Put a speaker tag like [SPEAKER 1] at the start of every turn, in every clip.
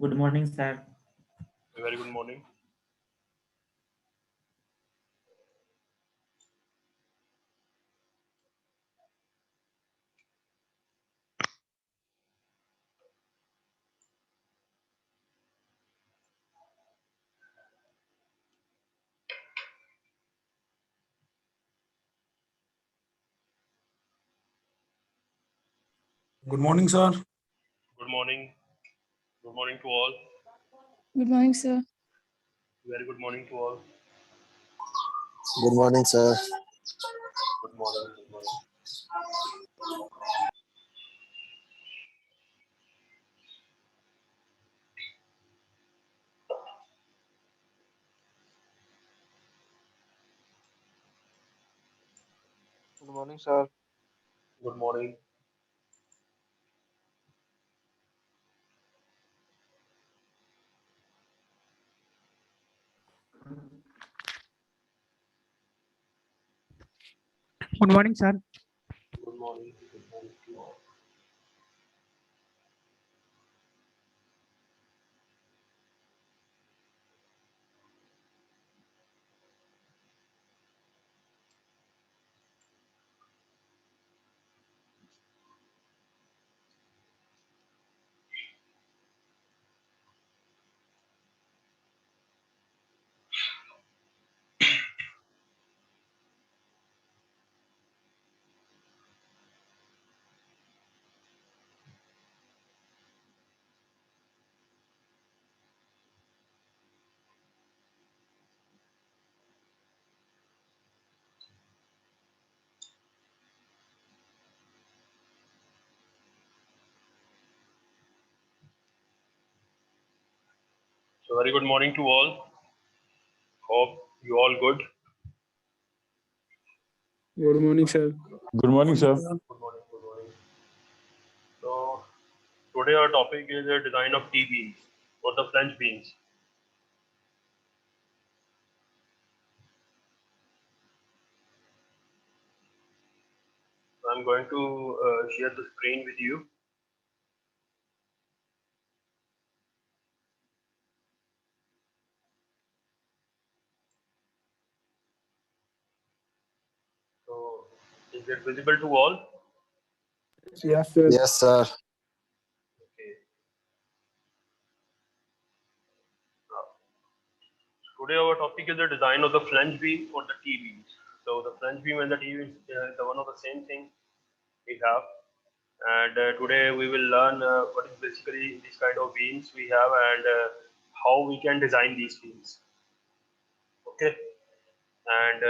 [SPEAKER 1] Good morning, sir.
[SPEAKER 2] Very good morning.
[SPEAKER 3] Good morning, sir.
[SPEAKER 2] Good morning. Good morning to all.
[SPEAKER 4] Good morning, sir.
[SPEAKER 2] Very good morning to all.
[SPEAKER 5] Good morning, sir.
[SPEAKER 2] Good morning. Good morning.
[SPEAKER 5] Good morning, sir.
[SPEAKER 2] Good morning.
[SPEAKER 6] Good morning, sir.
[SPEAKER 2] Good morning. Good morning to all. So very good morning to all. Hope you all good.
[SPEAKER 3] Good morning, sir.
[SPEAKER 7] Good morning, sir.
[SPEAKER 2] Good morning. Good morning. So today our topic is the design of T-beams or the flange beams. I'm going to share the screen with you. So is it visible to all?
[SPEAKER 3] Yes, sir.
[SPEAKER 5] Yes, sir.
[SPEAKER 2] Okay. Today our topic is the design of the flange beam or the T-beams. So the flange beam and the T-beam is the one of the same thing we have. And today we will learn what is basically this kind of beams we have and how we can design these beams. Okay. And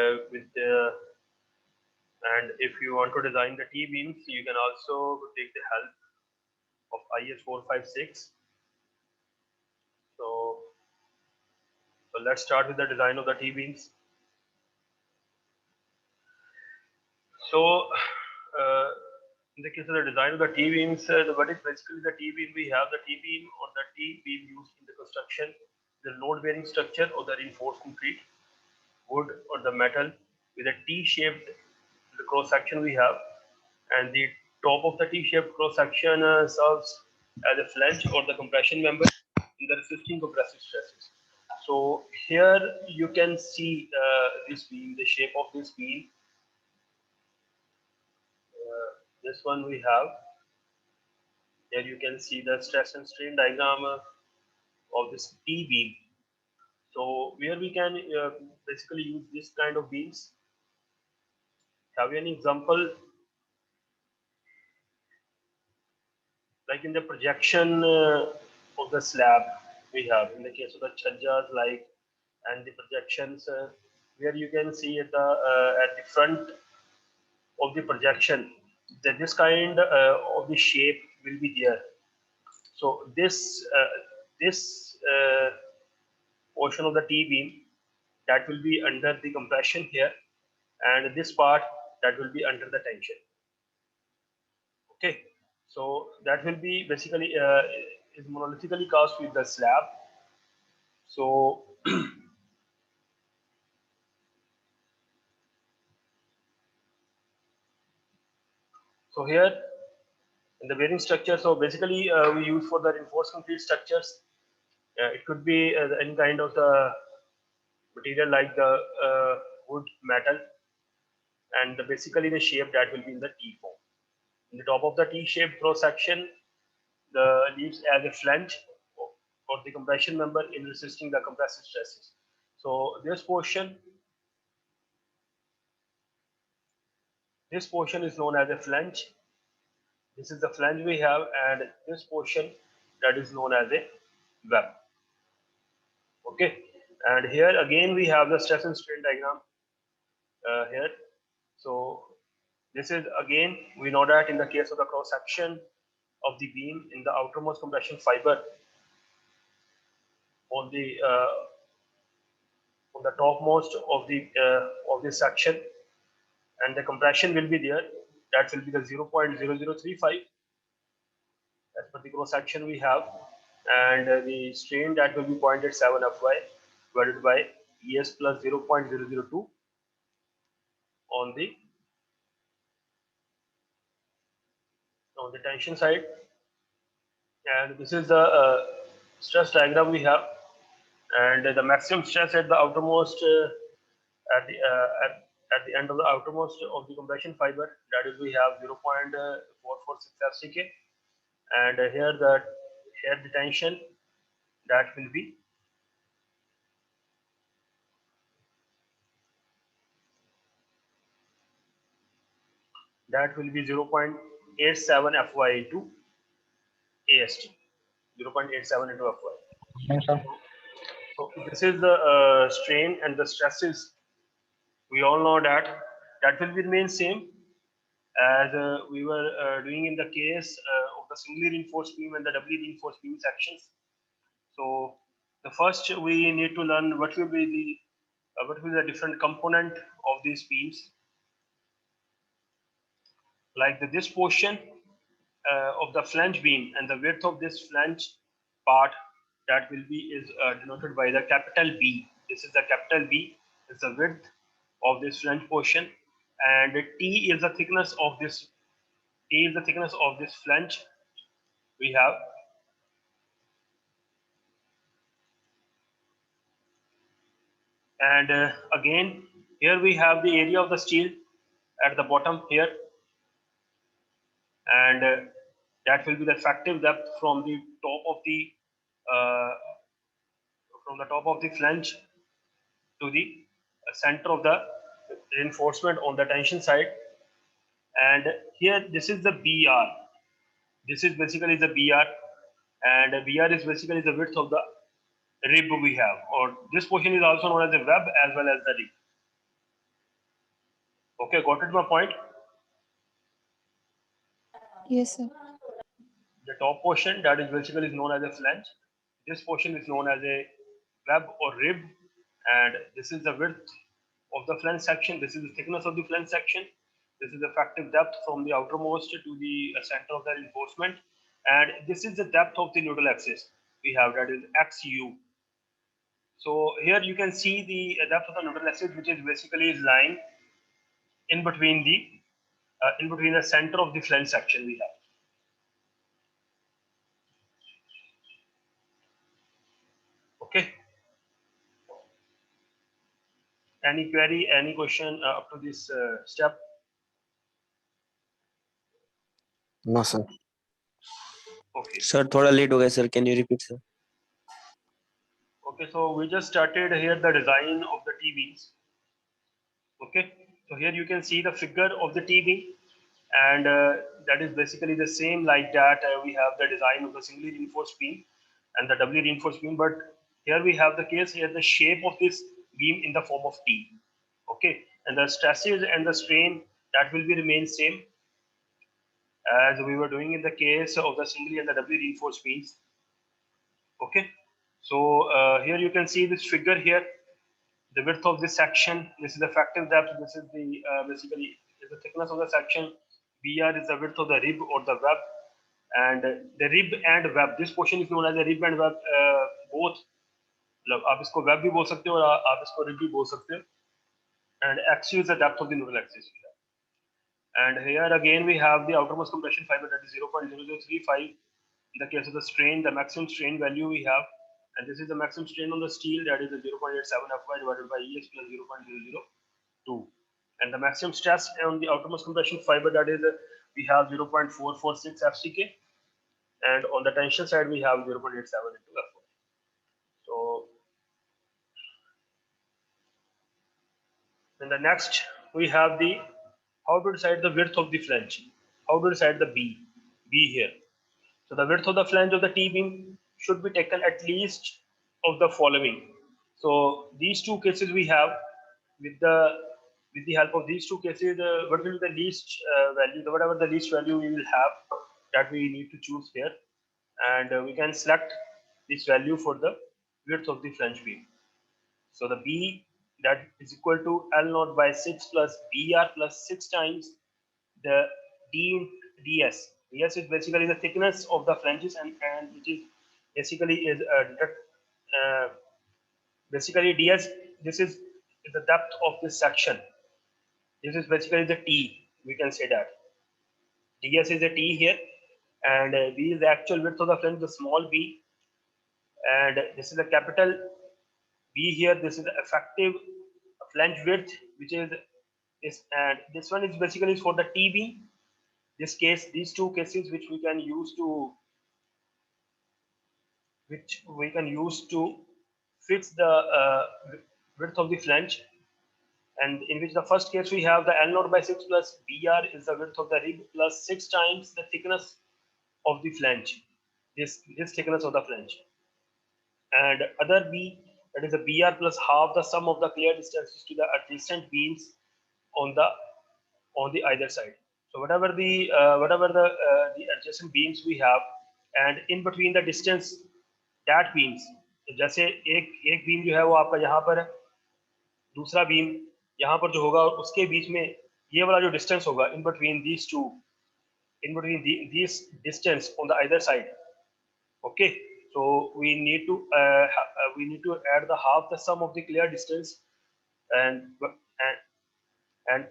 [SPEAKER 2] and if you want to design the T-beams, you can also take the help of IS 456. So let's start with the design of the T-beams. So, in the case of the design of the T-beams, what is basically the T-beam? We have the T-beam or the T-beam used in the construction, the load-bearing structure or the reinforced concrete, wood or the metal with a T-shaped cross-section we have, and the top of the T-shaped cross-section serves as a flange or the compression member in the resisting compressive stresses. So here you can see this beam, the shape of this beam. This one we have. Here you can see the stress and strain diagram of this T beam. So where we can basically use this kind of beams. Have you any example? Like in the projection of the slab we have in the case of the chajjas, like, and the projections where you can see at the front of the projection that this kind of the shape will be there. So this portion of the T beam that will be under the compression here, and this part that will be under the tension. Okay, so that will be basically is monolithically cast with the slab. So here in the bearing structure, so basically we use for the reinforced concrete structures It could be any kind of the material like the wood, metal, and basically the shape that will be in the T form. In the top of the T-shaped cross section, the leaves as a flange for the compression member in resisting the compressive stresses. So this portion is known as a flange. This is the flange we have, and this portion that is known as a web. Okay, and here again we have the stress and strain diagram here. So this is again, we know that in the case of the cross section of the beam in the outermost compression fiber on the topmost of this section, and the compression will be there. That will be the 0.0035 as per the cross section we have, and the strain that will be 0.87 Fy divided by ES plus 0.002 on the tension side. And this is the stress diagram we have, and the maximum stress at the outermost at the end of the outermost of the compression fiber, that is we have 0.446 FCK, and here the tension that will be that will be 0.87 Fy into AST, 0.87 into Fy.
[SPEAKER 5] Yes, sir.
[SPEAKER 2] So this is the strain and the stresses. We all know that will be remain same as we were doing in the case of the singly reinforced beam and the doubly reinforced beam sections. So the first we need to learn what will be the different component of these beams. Like this portion of the flange beam and the width of this flange part, that will be is denoted by the capital B. This is the capital B, is the width of this flange portion, and T is the thickness of this flange we have. And again, here we have the area of the steel at the bottom here, and that will be the effective depth from the uh, top of the flange to the center of the reinforcement on the tension side. And here this is the BR. This is basically the BR, and BR is basically the width of the rib we have, or this portion is also known as the web as well as the rib. Okay, got it my point?
[SPEAKER 4] Yes, sir.
[SPEAKER 2] The top portion, that is basically known as a flange. This portion is known as a web or rib, and this is the width of the flange section. This is the thickness of the flange section. This is the effective depth from the outermost to the center of the reinforcement, and this is the depth of the neutral axis we have, that is XU. So here you can see the depth of the neutral axis, which is basically is lying in between the center of the flange section we have. Okay. Any query, any question up to this step?
[SPEAKER 5] No, sir.
[SPEAKER 2] Okay.
[SPEAKER 1] Sir थोड़ा late हो गया sir, can you repeat sir?
[SPEAKER 2] Okay, so we just started here the design of the T-beams. Okay, so here you can see the figure of the T-beam, and that is basically the same like that. We have the design of the singly reinforced beam and the doubly reinforced beam, but here we have the case here the shape of this beam in the form of T. Okay, and the stresses and the strain that will be remain same as we were doing in the case of the singly and the doubly reinforced beams. Okay, so here you can see this figure here, the width of this section. This is the effective depth. This is the basically is the thickness of the section. BR is the width of the rib or the web, and the rib and web. This portion is known as the rib and web both. मतलब आप इसको web भी बोल सकते हो और आप इसको rib भी बोल सकते हो. And XU is the depth of the neutral axis. And here again we have the outermost compression fiber, that is 0.0035. In the case of the strain, the maximum strain value we have and this is the maximum strain on the steel, that is the 0.87 Fy divided by ES plus 0.002, and the maximum stress on the outermost compression fiber, that is we have 0.446 FCK, and on the tension side we have 0.87 into Fy. So then the next we have the how to decide the width of the flange, how to decide the B here. So the width of the flange of the T-beam should be taken at least of the following. So these two cases we have, with the help of these two cases, what will be the least value, whatever the least value we will have, that we need to choose here, and we can select this value for the width of the flange beam. So the B, that is equal to L naught by 6 plus BR plus 6 times the DS. DS is basically the thickness of the flanges, and which is basically is basically DS. This is the depth of this section. This is basically the T. We can say that DS is a T here, and B is the actual width of the flange, the small b, and this is the capital B here. This is the effective flange width, which is this, and this one is basically for the T beam. This case, these two cases, which we can use to fix the width of the flange, and in which the first case we have the L naught by 6 plus BR is the width of the rib plus 6 times the thickness of the flange, this thickness of the flange, and other B, that is a BR plus half the sum of the clear distances to the adjacent beams on the either side. So whatever the adjacent beams we have, and in between the distance that beams, जैसे एक beam जो है वो आपका यहाँ पर है, दूसरा बीम यहाँ पर जो होगा, उसके बीच में ये वाला जो डिस्टेंस होगा in between these two, in between these distance on the either side. Okay, so we need to add the half the sum of the clear distance, and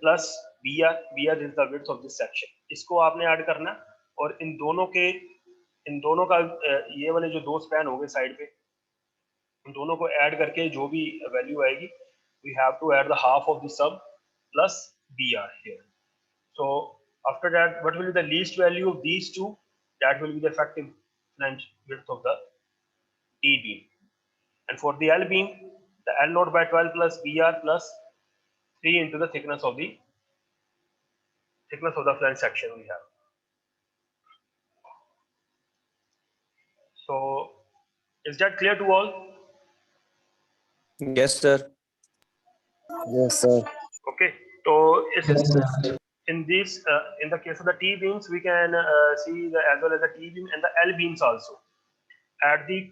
[SPEAKER 2] plus BR is the width of this section. इसको आपने add करना, और इन दोनों का ये वाले जो दो स्पैन हो गए साइड पे, इन दोनों को ऐड करके जो भी वैल्यू आएगी, we have to add the half of the sum plus BR here. So after that, what will be the least value of these two? That will be the effective flange width of the T beam. And for the L beam, the L naught by 12 plus BR plus 3 into the thickness of the flange section we have. So is that clear to all?
[SPEAKER 1] Yes, sir.
[SPEAKER 5] Yes, sir.
[SPEAKER 2] Okay, so in the case of the T beams, we can see as well as the T beam and the L beams also. At the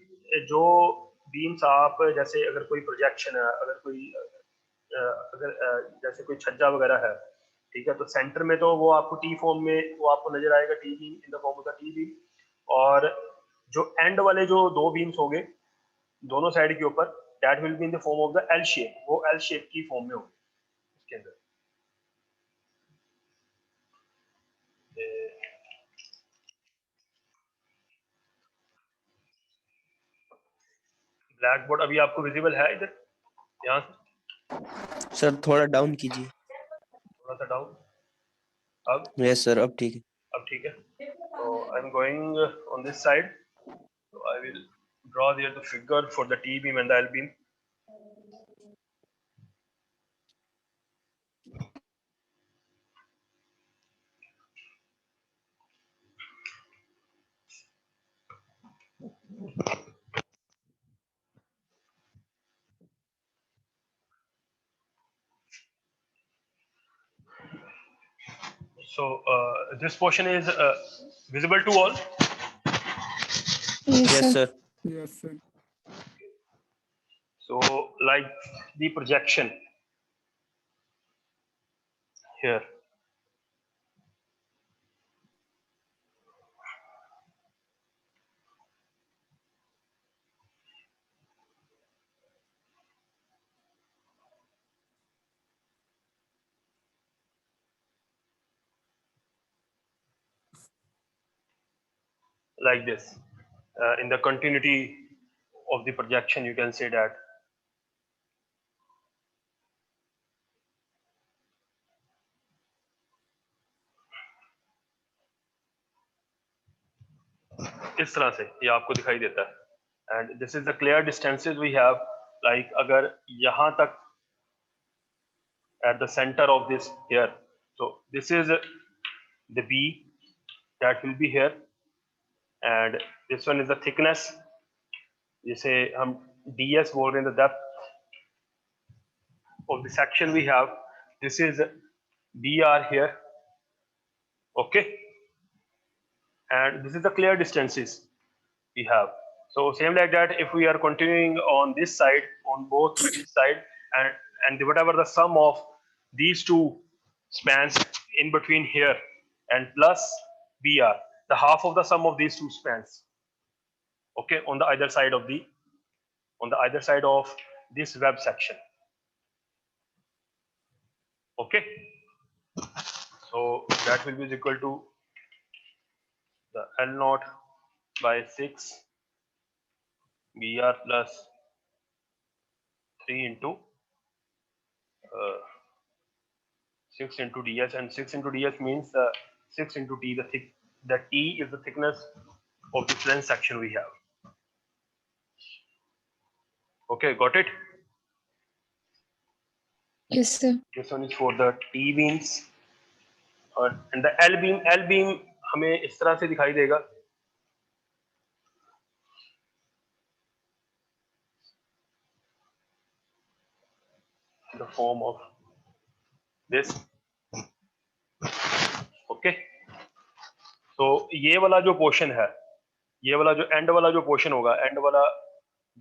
[SPEAKER 2] जो beams आप जैसे अगर कोई projection है, जैसे कोई छज्जा वगैरह है, ठीक है, तो सेंटर में तो वो आपको टी फॉर्म में वो आपको नजर आएगा, T beam in the form of the T beam, और जो एंड वाले जो दो बीम्स हो गए दोनों साइड के ऊपर, that will be in the form of the L shape, वो एल शेप की फॉर्म में होगी इसके अंदर. ब्लैक बोर्ड अभी आपको विजिबल है इधर, यहाँ से
[SPEAKER 1] सर थोड़ा डाउन कीजिए.
[SPEAKER 2] थोड़ा सा डाउन. अब
[SPEAKER 1] यस सर, अब ठीक है.
[SPEAKER 2] अब ठीक है. So I'm going on this side. So I will draw there the figure for the T beam and the L beam. So this portion is visible to all.
[SPEAKER 1] Yes, sir.
[SPEAKER 3] Yes, sir.
[SPEAKER 2] So like the projection here. Like this, in the continuity of the projection, you can say that. इस तरह से ये आपको दिखाई देता है. And this is the clear distances we have. Like अगर यहाँ तक at the center of this here, so this is the B that will be here, and this one is the thickness, जिसे हम ds बोल रहे हैं, the depth of the section we have. This is br here, okay, and this is the clear distances we have. So same like that, if we are continuing on this side, on both this side, and whatever the sum of these two spans in between here and plus br, the half of the sum of these two spans, okay, on the either side of this web section, okay. So that will be equal to the L naught by 6 br plus 3 into 6 into ds, and 6 into ds means 6 into t. The t is the thickness of the flange section we have. Okay, got it?
[SPEAKER 4] Yes, sir.
[SPEAKER 2] This one is for the T beams, and the L beam हमें इस तरह से दिखाई देगा. The form of this, okay. तो ये वाला जो पोर्शन है, ये वाला जो एंड वाला जो पोर्शन होगा, एंड वाला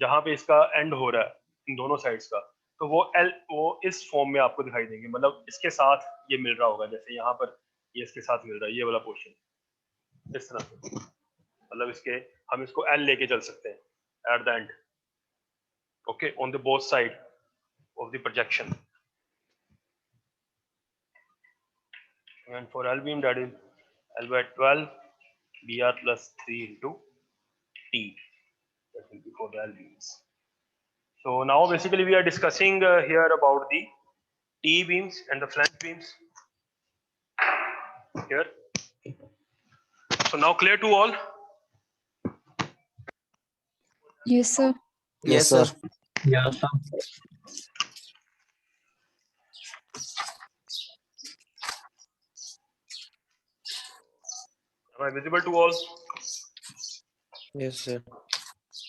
[SPEAKER 2] जहां पे इसका एंड हो रहा है इन दोनों साइड्स का, तो वो इस फॉर्म में आपको दिखाई देंगे. मतलब इसके साथ ये मिल रहा होगा, जैसे यहाँ पर ये इसके साथ मिल रहा है, ये वाला पोर्शन इस तरह से. मतलब इसके हम इसको L लेके चल सकते हैं at the end, okay, on the both side of the projection. And for L beam, that is L by 12 br plus 3 into t. That will be for the L beams. So now basically we are discussing here about the T beams and the flange beams here. So now clear to all?
[SPEAKER 4] Yes, sir.
[SPEAKER 1] Yes, sir.
[SPEAKER 2] Am I visible to all?
[SPEAKER 1] Yes, sir.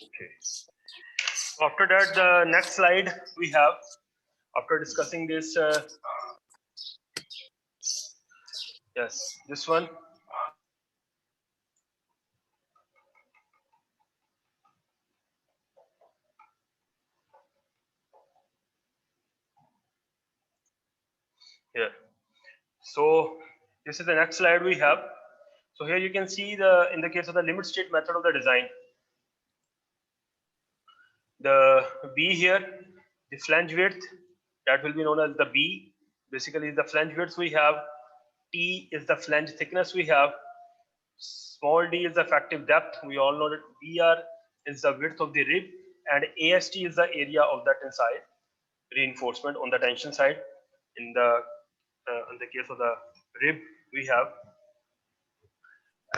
[SPEAKER 2] Okay. So after that, the next slide we have, after discussing this, yes, this one. Here. So this is the next slide we have. So here you can see in the case of the limit state method of the design, the B here, the flange width, that will be known as the B. Basically the flange width we have, T is the flange thickness we have, small d is the effective depth. We all know that BR is the width of the rib, and AST is the area of the tensile reinforcement on the tension side. In the case of the rib we have.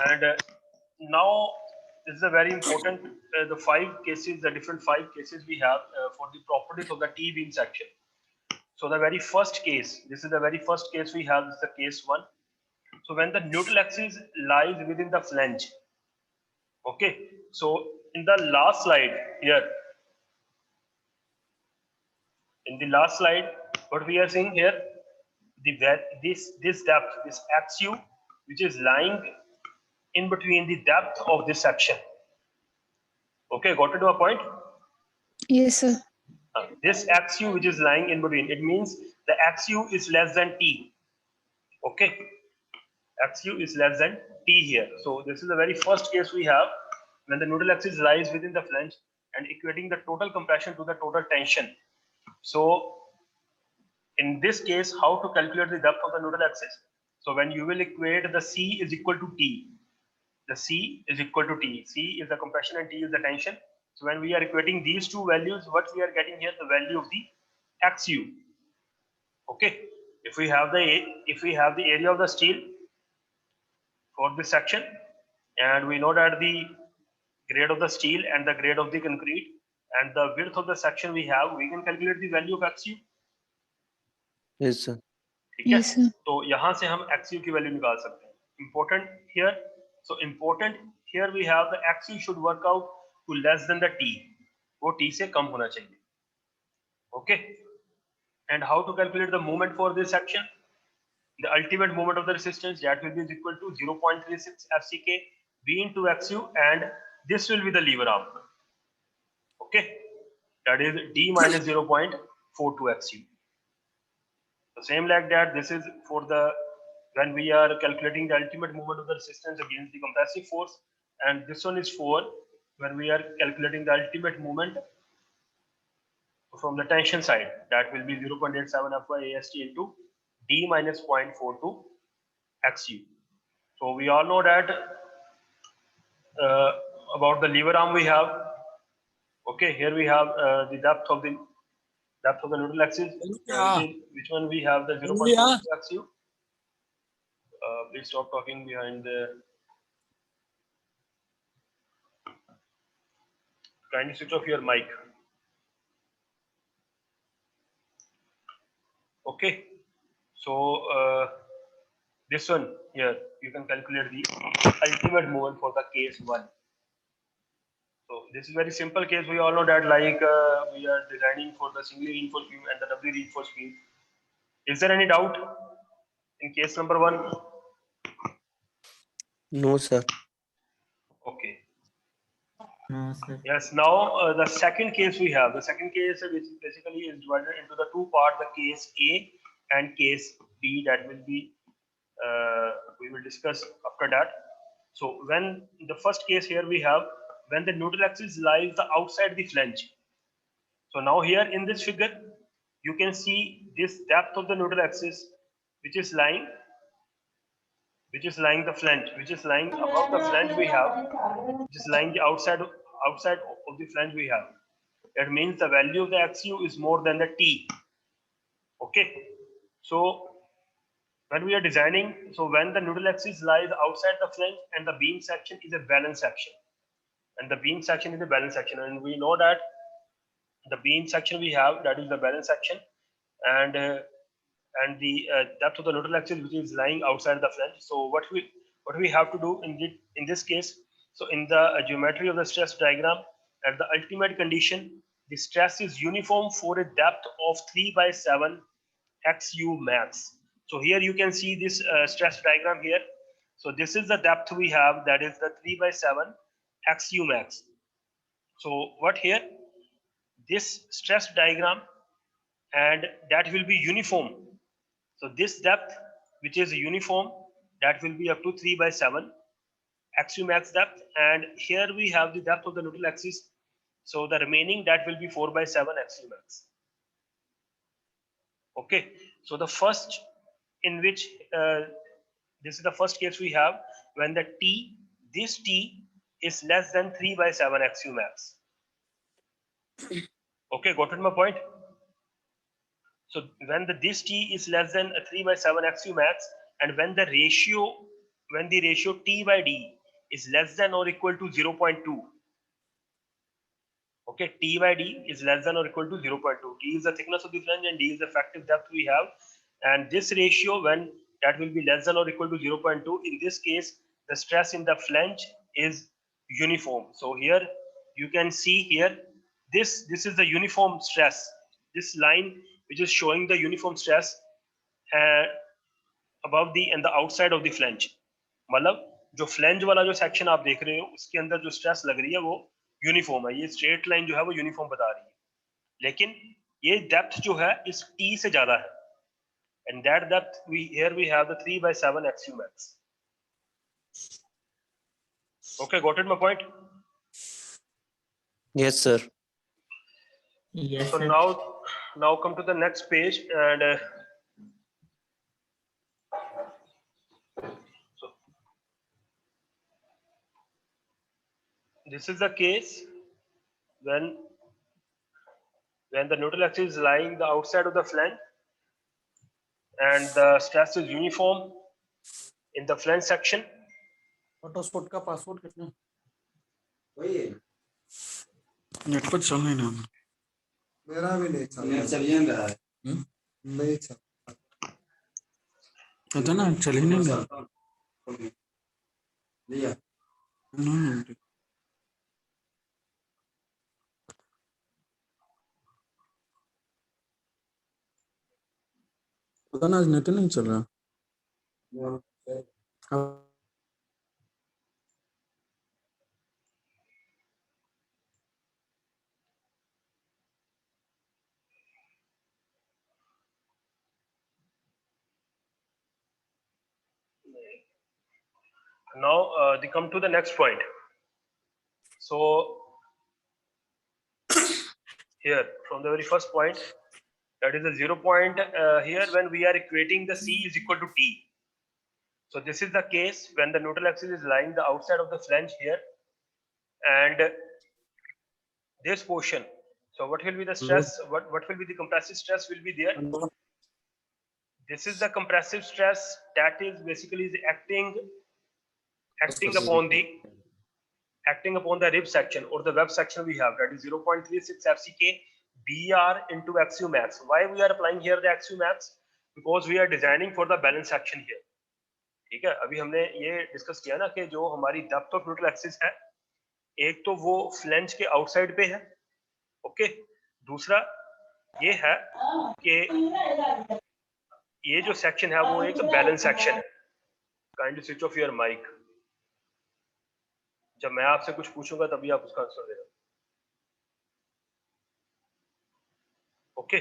[SPEAKER 2] And now this is a very important, the different five cases we have for the properties of the T-beam section. So the very first case, this is the very first case we have, this is the case 1. So when the neutral axis lies within the flange, okay. So in the last slide here, in the last slide, what we are seeing here, this depth, this XU, which is lying in between the depth of this section. Okay, got it to a point?
[SPEAKER 4] Yes, sir.
[SPEAKER 2] This XU which is lying in between, it means the XU is less than T. Okay, XU is less than T here. So this is the very first case we have when the neutral axis lies within the flange and equating the total compression to the total tension. So in this case, how to calculate the depth of the neutral axis? So when you will equate the C is equal to T, the C is equal to T. C is the compression and T is the tension. So when we are equating these two values, what we are getting here, the value of the XU. Okay, if we have the area of the steel for this section, and we know that the grade of the steel and the grade of the concrete and the width of the section we have, we can calculate the value of XU.
[SPEAKER 1] Yes, sir.
[SPEAKER 2] ठीक है,
[SPEAKER 4] Yes, sir.
[SPEAKER 2] तो यहाँ से हम XU की value निकाल सकते हैं. Important here, so important here we have the XU should work out to less than the T. वो T से कम होना चाहिए. Okay, and how to calculate the moment for this section? The ultimate moment of the resistance, that will be equal to 0.36 FCK V into XU, and this will be the lever arm. Okay, that is D minus 0.42 XU. The same like that, this is for the when we are calculating the ultimate moment of the resistance against the compressive force, and this one is for when we are calculating the ultimate moment from the tension side, that will be 0.87 Fy AST into D minus 0.42 XU. So we all know that about the lever arm we have. Okay, here we have the depth of the neutral axis. Which one we have the 0.42 XU. Please stop talking behind the. Kindly switch off your mic. Okay, so this one here you can calculate the ultimate moment for the case 1. So this is very simple case. We all know that, like we are designing for the singly reinforced beam and the doubly reinforced beam. Is there any doubt in case number 1?
[SPEAKER 1] No, sir.
[SPEAKER 2] Okay.
[SPEAKER 6] No, sir.
[SPEAKER 2] Yes. Now the second case we have. The second case which basically is divided into the two parts: the case A and case B. That will be we will discuss after that. So when the first case here we have when the neutral axis lies the outside the flange. So now here in this figure you can see this depth of the neutral axis which is lying the flange, which is lying above the flange we have, which is lying the outside of the flange we have. That means the value of the XU is more than the T. Okay, so when we are designing, so when the neutral axis lies outside the flange and the beam section is a balance section, and we know that the beam section we have, that is the balance section, and the depth of the neutral axis which is lying outside the flange. So what we have to do in this case, so in the geometry of the stress diagram, at the ultimate condition, the stress is uniform for a depth of 3/7 XU max. So here you can see this stress diagram here. So this is the depth we have, that is the 3/7 XU max. So what here, this stress diagram, and that will be uniform. So this depth which is uniform, that will be up to 3/7 XU max depth, and here we have the depth of the neutral axis. So the remaining, that will be 4/7 XU max. Okay, so the first in which this is the first case we have when the this T is less than 3/7 XU max. Okay, got it my point? So when this T is less than 3/7 XU max, and when the ratio T by D is less than or equal to 0.2. Okay, T by D is less than or equal to 0.2. T is the thickness of the flange and D is the effective depth we have. And this ratio, when that will be less than or equal to 0.2, in this case, the stress in the flange is uniform. So here you can see here, this is the uniform stress. This line which is showing the uniform stress above the and the outside of the flange. मतलब जो flange वाला जो section आप देख रहे हो उसके अंदर जो स्ट्रेस लग रही है वो यूनिफॉर्म है. ये स्ट्रेट लाइन जो है वो यूनिफॉर्म बता रही है, लेकिन ये डेप्थ जो है इस टी से ज्यादा है. And that depth here we have the 3/7 XU max. Okay, got it my point?
[SPEAKER 1] Yes, sir.
[SPEAKER 6] Yes,
[SPEAKER 2] So
[SPEAKER 6] sir.
[SPEAKER 2] now come to the next page, and so this is the case when the neutral axis is lying the outside of the flange and the stress is uniform in the flange section.
[SPEAKER 7] Hotspot का password कितना
[SPEAKER 3] net पर चल नहीं ना
[SPEAKER 7] मेरा भी नहीं चल रहा है नहीं चल
[SPEAKER 3] पता ना चल ही नहीं रहा नहीं पता ना आज नेट नहीं चल रहा
[SPEAKER 2] Now they come to the next point. So here from the very first point, that is the 0 point here when we are equating the C is equal to T. So this is the case when the neutral axis is lying the outside of the flange here and this portion. So what will be the stress? What will be the compressive stress will be there? This is the compressive stress that is basically is acting upon the rib section or the web section we have, that is 0.36 FCK BR into XU max. Why we are applying here the XU max? Because we are designing for the balance section here. ठीक है, अभी हमने ये discuss किया ना कि जो हमारी डेप्थ ऑफ न्यूट्रल एक्सिस है, एक तो वो फ्लेंज के आउटसाइड पे है, ओके, दूसरा ये है कि ये जो सेक्शन है वो एक बैलेंस सेक्शन है. Kindly switch off your mic. जब मैं आपसे कुछ पूछूंगा तभी आप उसका आंसर देना. ओके,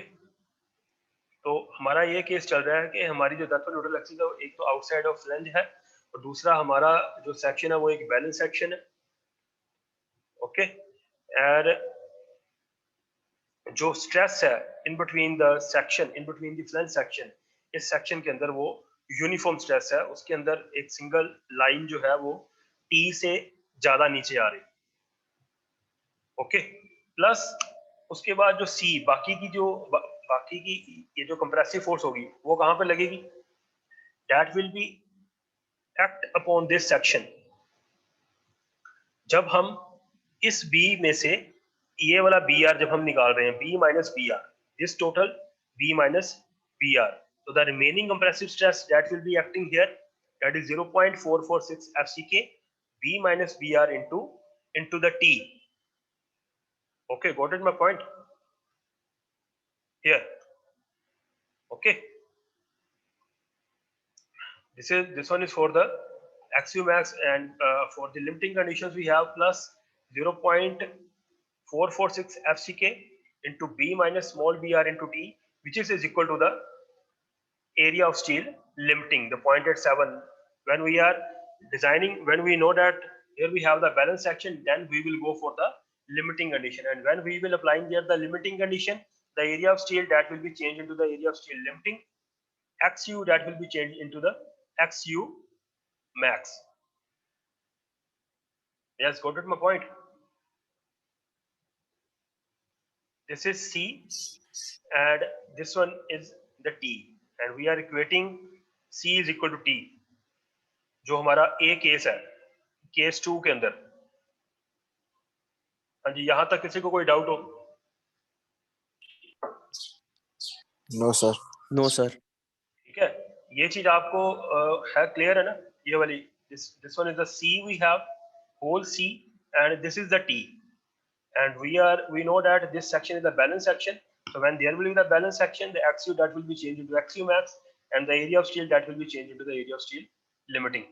[SPEAKER 2] तो हमारा ये केस चल रहा है कि हमारी जो डेप्थ ऑफ न्यूट्रल एक्सिस है एक तो आउटसाइड ऑफ फ्लेंज है और दूसरा हमारा जो सेक्शन है वो एक बैलेंस सेक्शन है. ओके, और जो स्ट्रेस है in between the section, in between the flange section, इस सेक्शन के अंदर वो यूनिफॉर्म स्ट्रेस है. उसके अंदर एक सिंगल लाइन जो है वो टी से ज्यादा नीचे आ रही. ओके, प्लस उसके बाद जो सी बाकी की ये जो कंप्रेसिव फोर्स होगी वो कहां पे लगेगी? That will B act upon this section. जब हम इस बी में से ये वाला बी आर जब हम निकाल रहे हैं, B minus B R, this total B minus B R, so the remaining compressive stress that will be acting here, that is 0.446 FCK B minus BR into the T. Okay, got it my point here? Okay, this one is for the XU max, and for the limiting conditions we have plus 0.446 FCK into B minus small br into T, which is equal to the area of steel limiting, the point at 7. When we are designing, when we know that here we have the balance section, then we will go for the limiting condition, and when we will applying here the limiting condition, the area of steel that will be changed into the area of steel limiting, XU that will be changed into the XU max. Yes, got it my point? This is C and this one is the T, and we are equating C is equal to T. जो हमारा A case है, case 2 के अंदर. हाँ जी, यहां तक किसी को कोई डाउट हो?
[SPEAKER 5] No sir.
[SPEAKER 1] No sir.
[SPEAKER 2] ठीक है, ये चीज आपको है क्लियर है ना? ये वाली this one is the C we have, whole C, and this is the T, and we know that this section is the balance section. So when there will be the balance section, the XU that will be changed into XU max, and the area of steel that will be changed into the area of steel limiting.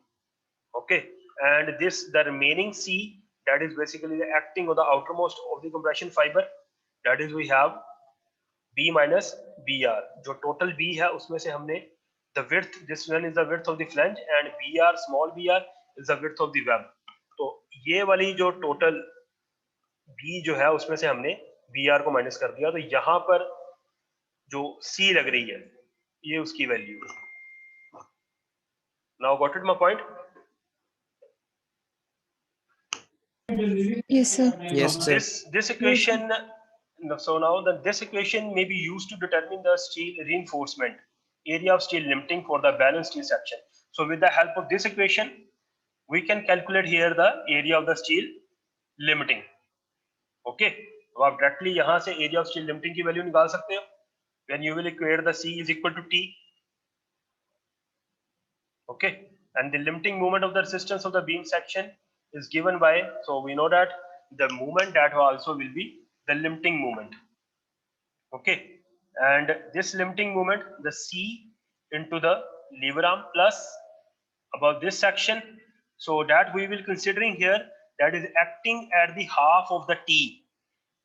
[SPEAKER 2] Okay, and this the remaining C that is basically the acting on the outermost of the compression fiber, that is we have B minus BR. जो total B है उसमें से हमने the width, this one is the width of the flange, and BR small br is the width of the web. तो ये वाली जो total B जो है उसमें से हमने BR को माइनस कर दिया, तो यहाँ पर जो C लग रही है ये उसकी वैल्यू है. Now got it my point?
[SPEAKER 4] Yes, sir.
[SPEAKER 1] Yes, sir.
[SPEAKER 2] This equation, so now this equation may be used to determine the steel reinforcement area of steel limiting for the balanced steel section. So with the help of this equation, we can calculate here the area of the steel limiting. Okay, तो आप directly यहाँ से area of steel limiting की value निकाल सकते हो when you will equate the C is equal to T. Okay, and the limiting moment of the resistance of the beam section is given by, so we know that the moment that also will be the limiting moment. Okay, and this limiting moment, the C into the lever arm plus above this section, so that we will considering here, that is acting at the half of the T.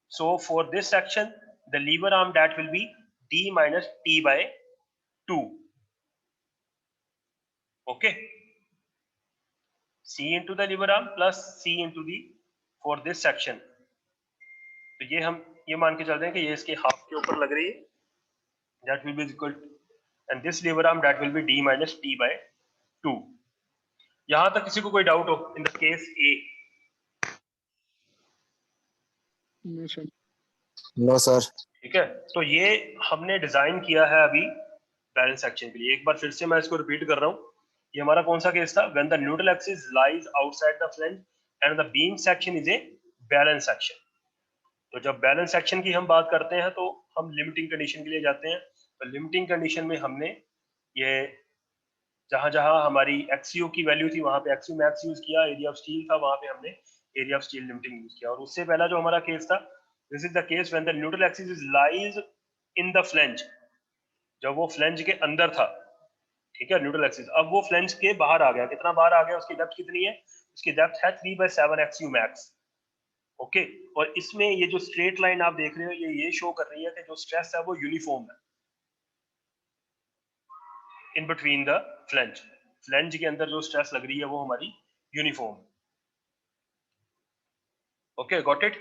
[SPEAKER 2] So for this section, the lever arm that will be D minus T by 2. Okay, C into the lever arm plus C into the for this section. तो ये हम ये मान के चल रहे हैं कि ये इसके हाफ के ऊपर लग रही है, that will be equal to, and this lever arm that will be D minus T by 2. यहां तक किसी को कोई डाउट हो in the case A?
[SPEAKER 5] No, sir.
[SPEAKER 2] ठीक है, तो ये हमने डिजाइन किया है अभी बैलेंस सेक्शन के लिए. एक बार फिर से मैं इसको रिपीट कर रहा हूँ. ये हमारा कौन सा केस था? When the neutral axis lies outside the flange and the beam section is a balance section. तो जब बैलेंस सेक्शन की हम बात करते हैं तो हम लिमिटिंग कंडीशन के लिए जाते हैं. तो लिमिटिंग कंडीशन में हमने ये जहां जहां हमारी एक्सयू की वैल्यू थी वहां पे एक्सयू मैक्स यूज किया, एरिया ऑफ स्टील था वहां पे हमने area of steel limiting use किया. और उससे पहला जो हमारा केस था, this is the case when the neutral axis is lies in the flange, जब वो फ्लैंज के अंदर था. ठीक है, न्यूट्रल एक्सिस. अब वो फ्लैंज के बाहर आ गया. कितना बाहर आ गया? उसकी डेप्थ कितनी है? उसकी डेप्थ है 3/7 एक्सयू मैक्स. ओके, और इसमें ये जो स्ट्रेट लाइन आप देख रहे हो, ये शो कर रही है कि जो स्ट्रेस है वो यूनिफॉर्म है in between the flange. Flange के अंदर जो स्ट्रेस लग रही है वो हमारी uniform. Okay, got it?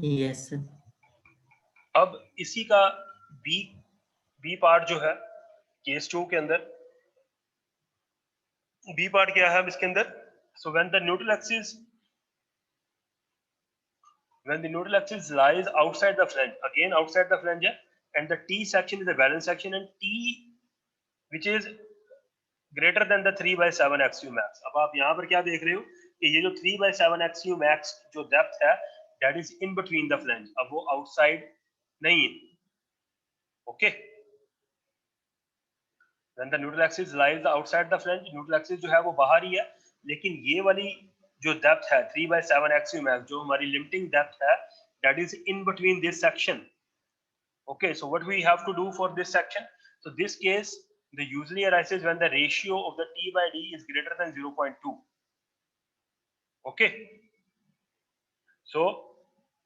[SPEAKER 6] Yes, sir.
[SPEAKER 2] अब इसी का बी पार्ट जो है केस 2 के अंदर, बी पार्ट क्या है अब इसके अंदर? So when the neutral axis lies outside the flange, again outside the flange है, and the T section is a balance section and T which is greater than the 3/7 XU max. अब आप यहाँ पर क्या देख रहे हो कि ये जो 3/7 XU max जो डेप्थ है, that is in between the flange. अब वो outside नहीं है. Okay, when the neutral axis lies outside the flange, neutral axis जो है वो बाहर ही है, लेकिन ये वाली जो डेप्थ है 3/7 XU max जो हमारी लिमिटिंग डेप्थ है, that is in between this section. Okay, so what we have to do for this section? So this case the usually arises when the ratio of the T by D is greater than 0.2. Okay, so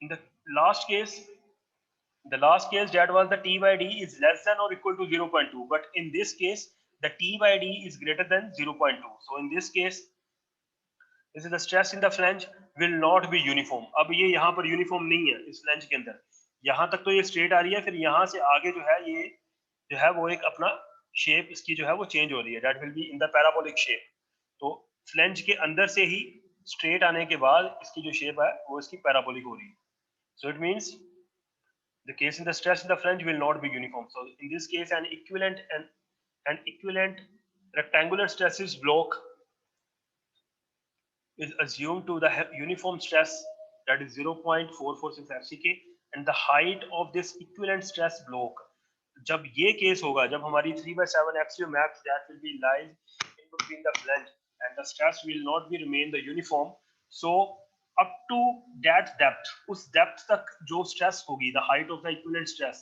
[SPEAKER 2] in the last case that was the T by D is less than or equal to 0.2, but in this case the T by D is greater than 0.2. So in this case, this is the stress in the flange will not be uniform. अब ये यहाँ पर uniform नहीं है इस flange के अंदर. यहाँ तक तो ये स्ट्रेट आ रही है, फिर यहाँ से आगे जो है ये जो है वो एक अपना शेप इसकी जो है वो चेंज हो रही है. That will be in the parabolic shape. तो फ्लैंज के अंदर से ही स्ट्रेट आने के बाद इसकी जो शेप है वो इसकी पैराबोलिक हो रही है. So it means the case in the stress in the flange will not be uniform. So in this case an equivalent rectangular stresses block is assumed to the uniform stress, that is 0.446 FCK, and the height of this equivalent stress block. जब ये case होगा, जब हमारी 3/7 XU max that will be lies in between the flange and the stress will not be remain the uniform. So up to that depth, उस depth तक जो stress होगी, the height of the equivalent stress,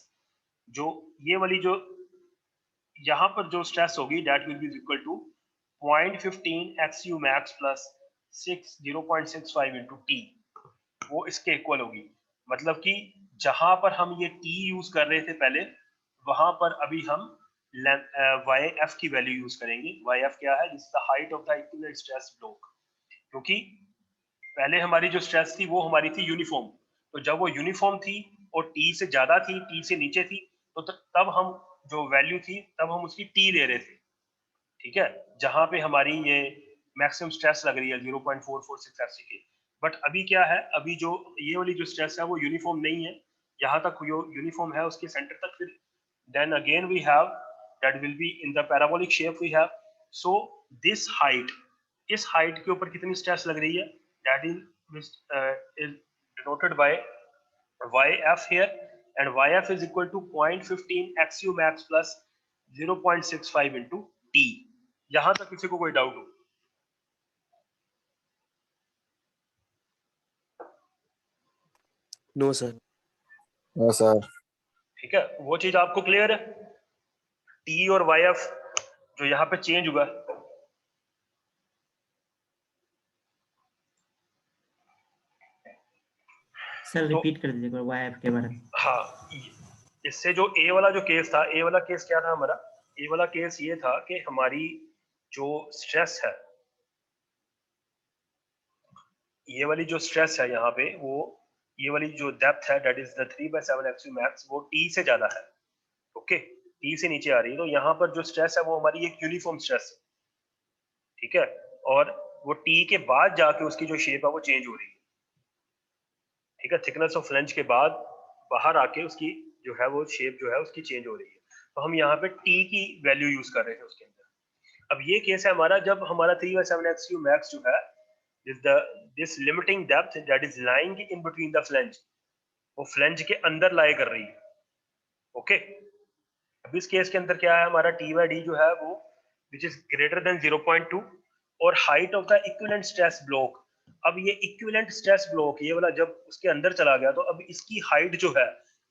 [SPEAKER 2] जो ये वाली जो यहाँ पर जो stress होगी, that will be equal to 0.15 XU max plus 0.65 into T. वो इसके इक्वल होगी. मतलब कि जहां पर हम ये T यूज कर रहे थे पहले, वहां पर अभी हम YF की वैल्यू यूज करेंगे. YF क्या है? This is the height of the equivalent stress block. क्योंकि पहले हमारी जो स्ट्रेस थी वो हमारी थी यूनिफॉर्म. तो जब वो यूनिफॉर्म थी और T से ज्यादा थी, T से नीचे थी, तो तब हम जो वैल्यू थी तब हम उसकी T ले रहे थे. ठीक है, जहां पे हमारी ये मैक्सिमम स्ट्रेस लग रही है 0.446 FCK। बट अभी क्या है, अभी जो ये वाली जो स्ट्रेस है वो यूनिफॉर्म नहीं है, यहाँ तक जो यूनिफॉर्म है उसके सेंटर तक। फिर then again we have that will be in the parabolic shape we have. So this height, इस हाइट के ऊपर कितनी स्ट्रेस लग रही है, that is denoted by YF here, and YF is equal to 0.15 XU max plus 0.65 into T। यहां तक किसी को कोई डाउट हो?
[SPEAKER 1] No sir.
[SPEAKER 5] No sir.
[SPEAKER 2] ठीक है, वो चीज आपको क्लियर है? T और YF जो यहाँ पे चेंज हुआ,
[SPEAKER 6] सर रिपीट कर दीजिएगा YF के बारे में।
[SPEAKER 2] हाँ, इससे जो A वाला जो केस था, A वाला केस क्या था हमारा? A वाला केस ये था कि हमारी जो स्ट्रेस है, ये वाली जो स्ट्रेस है यहाँ पे, वो ये वाली जो डेप्थ है that is the 3/7 XU max, वो T से ज्यादा है। ओके, T से नीचे आ रही है, तो यहाँ पर जो स्ट्रेस है वो हमारी एक यूनिफॉर्म स्ट्रेस है, ठीक है, और वो T के बाद जाके उसकी जो शेप है वो चेंज हो रही है। ठीक है, थिकनेस ऑफ फ्लैंज के बाद बाहर आके उसकी जो है वो शेप जो है उसकी चेंज हो रही है। तो हम यहाँ पे T की वैल्यू यूज कर रहे थे उसके अंदर। अब ये केस है हमारा जब हमारा 3/7 XU max जो है this limiting depth that is lying in between the flange, वो फ्लैंज के अंदर लाई कर रही है। ओके, अब इस केस के अंदर क्या है, हमारा T/D जो है वो which is greater than 0.2 और height of the equivalent stress block. अब ये इक्विवेलेंट स्ट्रेस ब्लॉक ये वाला जब उसके अंदर चला गया, तो अब इसकी हाइट जो है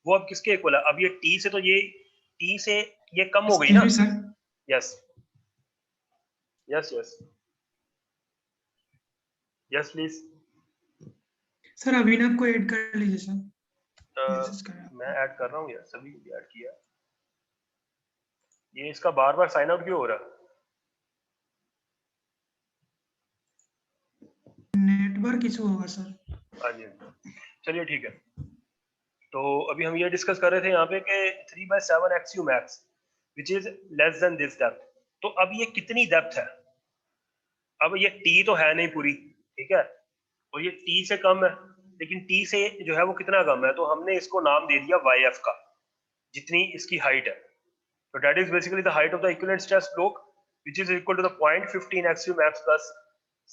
[SPEAKER 2] वो अब किसके इक्वल है? अब ये T से, तो ये T से ये कम हो गई ना? Yes yes yes yes please
[SPEAKER 8] sir Abhinav को ऐड कर लीजिए सर।
[SPEAKER 2] मैं ऐड कर रहा हूँ यार, सभी को भी ऐड किया। ये इसका बार बार साइन आउट क्यों हो रहा है?
[SPEAKER 8] नेटवर्क इशू होगा सर।
[SPEAKER 2] हाँ जी, चलिए ठीक है। तो अभी हम ये डिस्कस कर रहे थे यहाँ पे कि 3/7 XU max which is less than this depth। तो अब ये कितनी डेप्थ है? अब ये T तो है नहीं पूरी, ठीक है, और ये T से कम है, लेकिन T से जो है वो कितना कम है, तो हमने इसको नाम दे दिया YF का, जितनी इसकी हाइट है। तो that is basically the height of the equivalent stress block which is equal to the 0.15 XU max plus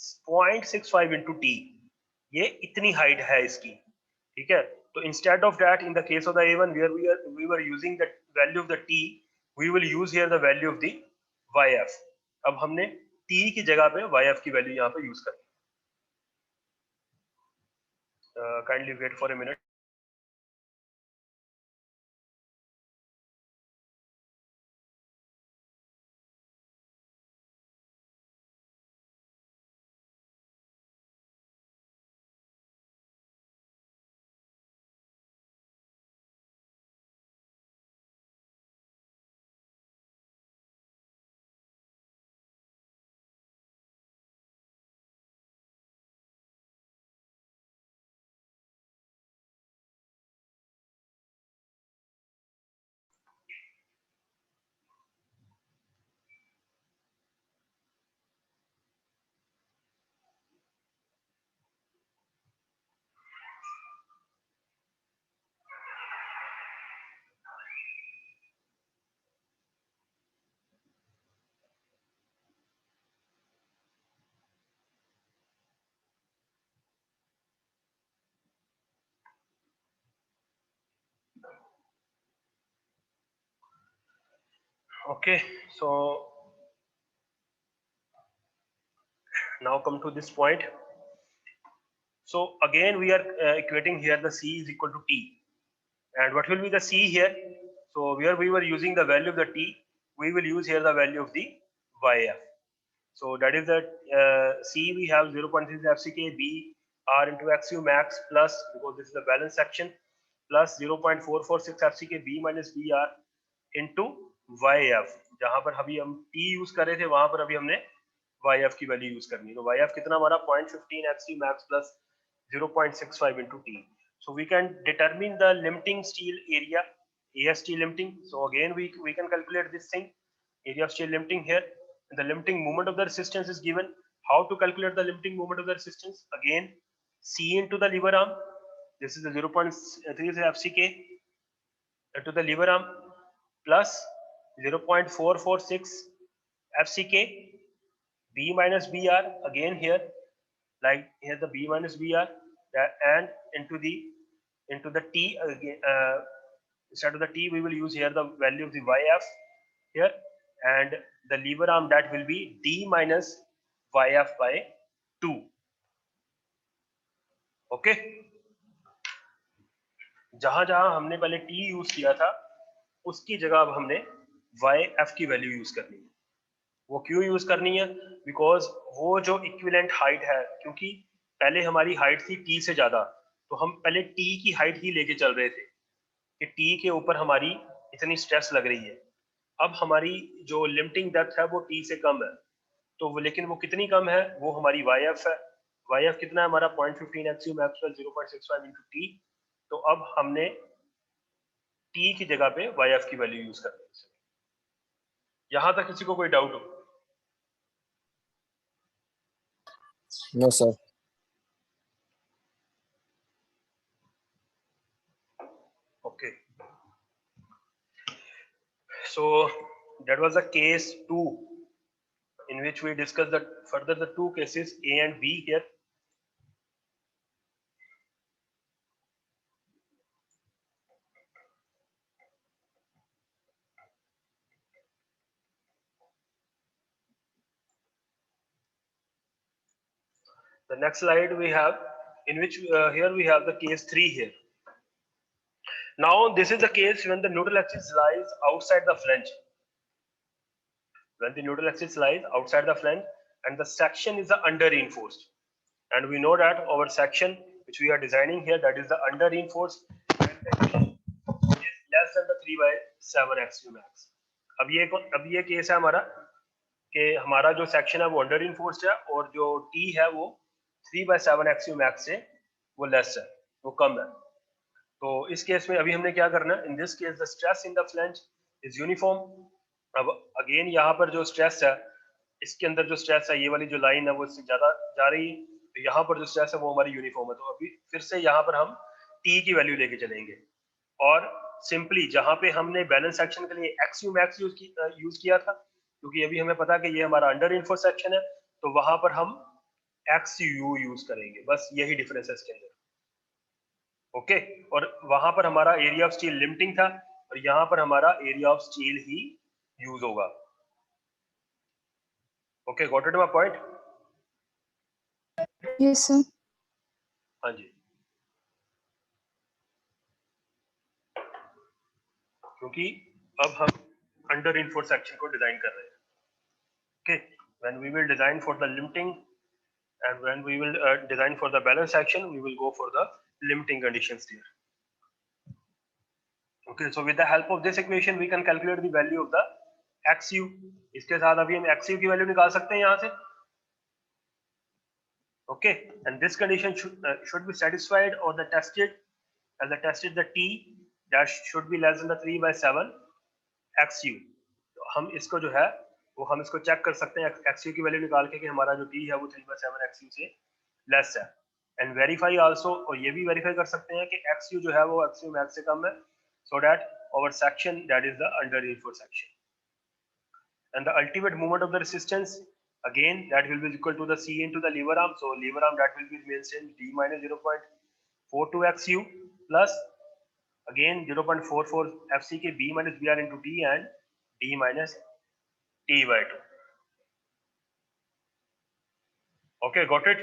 [SPEAKER 2] 0.65 into T। ये इतनी हाइट है इसकी, ठीक है। तो instead of that, in the case of the A1 where we were using the value of the T, we will use here the value of the YF। अब हमने T की जगह पे YF की वैल्यू यहाँ पे यूज कर। Kindly wait for a minute. Okay, so now come to this point. So again we are equating here the C is equal to T, and what will be the C here? So where we were using the value of the T, we will use here the value of the YF. So that is that C we have 0.6 FCK, B R into XU max plus, because this is the balance section, plus 0.446 FCK B minus BR into YF। जहां पर अभी हम T use कर रहे थे वहां पर अभी हमने YF की वैल्यू यूज करनी है। तो YF कितना हमारा 0.15 XU max plus 0.65 into T। So we can determine the limiting steel area, AST limiting। So again we can calculate this thing, area of steel limiting here, The limiting moment of the resistance is given. How to calculate the limiting moment of the resistance? Again, C into the lever arm. This is the 0.3 FCK into the lever arm plus 0.446 FCK. B minus BR again here, like here the B minus BR, and into the T again. Instead of the T, we will use here the value of the YF here, and the lever arm, that will be D minus YF by 2. Okay. जहां जहां हमने पहले T use किया था उसकी जगह अब हमने YF की वैल्यू यूज करनी है। वो क्यों यूज करनी है? बिकॉज वो जो इक्विवेलेंट हाइट है, क्योंकि पहले हमारी हाइट थी T से ज्यादा, तो हम पहले T की हाइट ही लेके चल रहे थे कि T के ऊपर हमारी इतनी स्ट्रेस लग रही है। अब हमारी जो लिमिटिंग डेप्थ है वो T से कम है, तो वो, लेकिन वो कितनी कम है? वो हमारी YF है। YF कितना है हमारा? 0.15 एक्सियो मैक्स 0.65 into T। तो अब हमने T की जगह पे YF की वैल्यू यूज करनी है। यहां तक किसी को कोई डाउट हो?
[SPEAKER 5] No, sir.
[SPEAKER 2] Okay. So that was the case 2, in which we discussed that further the two cases A and B here. The next slide we have, in which here we have the case 3 here. Now this is the case when the neutral axis lies outside the flange. When the neutral axis lies outside the flange and the section is the under reinforced, and we know that our section which we are designing here, that is the under reinforced, and is less than the 3/7 axiom max. अब ये case है हमारा कि हमारा जो section है वो under enforced है और जो टी है वो 3/7 एक्सियो मैक्स से वो लेस है, वो कम है। तो इस केस में अभी हमने क्या करना है? In this case the stress in the flange is uniform. अब अगेन यहाँ पर जो स्ट्रेस है, इसके अंदर जो स्ट्रेस है, ये वाली जो लाइन है वो इससे ज्यादा जा रही है, तो यहाँ पर जो स्ट्रेस है वो हमारी यूनिफॉर्म है। तो अभी फिर से यहाँ पर हम टी की वैल्यू लेके चलेंगे और सिंपली जहाँ पे हमने बैलेंस सेक्शन के लिए एक्सियो मैक्स यूज किया था, क्योंकि अभी हमें पता है कि ये हमारा अंडर इनफोर्स सेक्शन है, तो वहां पर हम XU यूज करेंगे। बस यही डिफरेंस है इसके अंदर। ओके, और वहां पर हमारा एरिया ऑफ स्टील लिमिटिंग था और यहाँ पर हमारा एरिया ऑफ स्टील ही यूज होगा। Okay, got it my point?
[SPEAKER 4] Yes, sir.
[SPEAKER 2] हाँ जी, क्योंकि अब हम अंडर इनफोर्स सेक्शन को डिजाइन कर रहे हैं। Okay, when we will design for the limiting and when we will design for the balance section, we will go for the limiting conditions here. Okay, so with the help of this equation we can calculate the value of the XU. इसके साथ अभी हम XU की value निकाल सकते हैं यहाँ से। Okay, and this condition should be satisfied or the tested, as the tested the T dash should be less than the 3/7 XU. तो हम इसको जो है वो हम इसको चेक कर सकते हैं XU की वैल्यू निकाल के कि हमारा जो T है वो 3/7 XU से लेस है, एंड वेरीफाई आल्सो, और ये भी वेरीफाई कर सकते हैं कि XU जो है वो XU मैक्स से कम है, so that our section, that is the under reinforced section, and the ultimate moment of the resistance again that will be equal to the C into the lever arm. So lever arm that will be remains same, D minus 0.42 XU plus again 0.44 FCK B minus BR into T and D minus T/2. Okay, got it?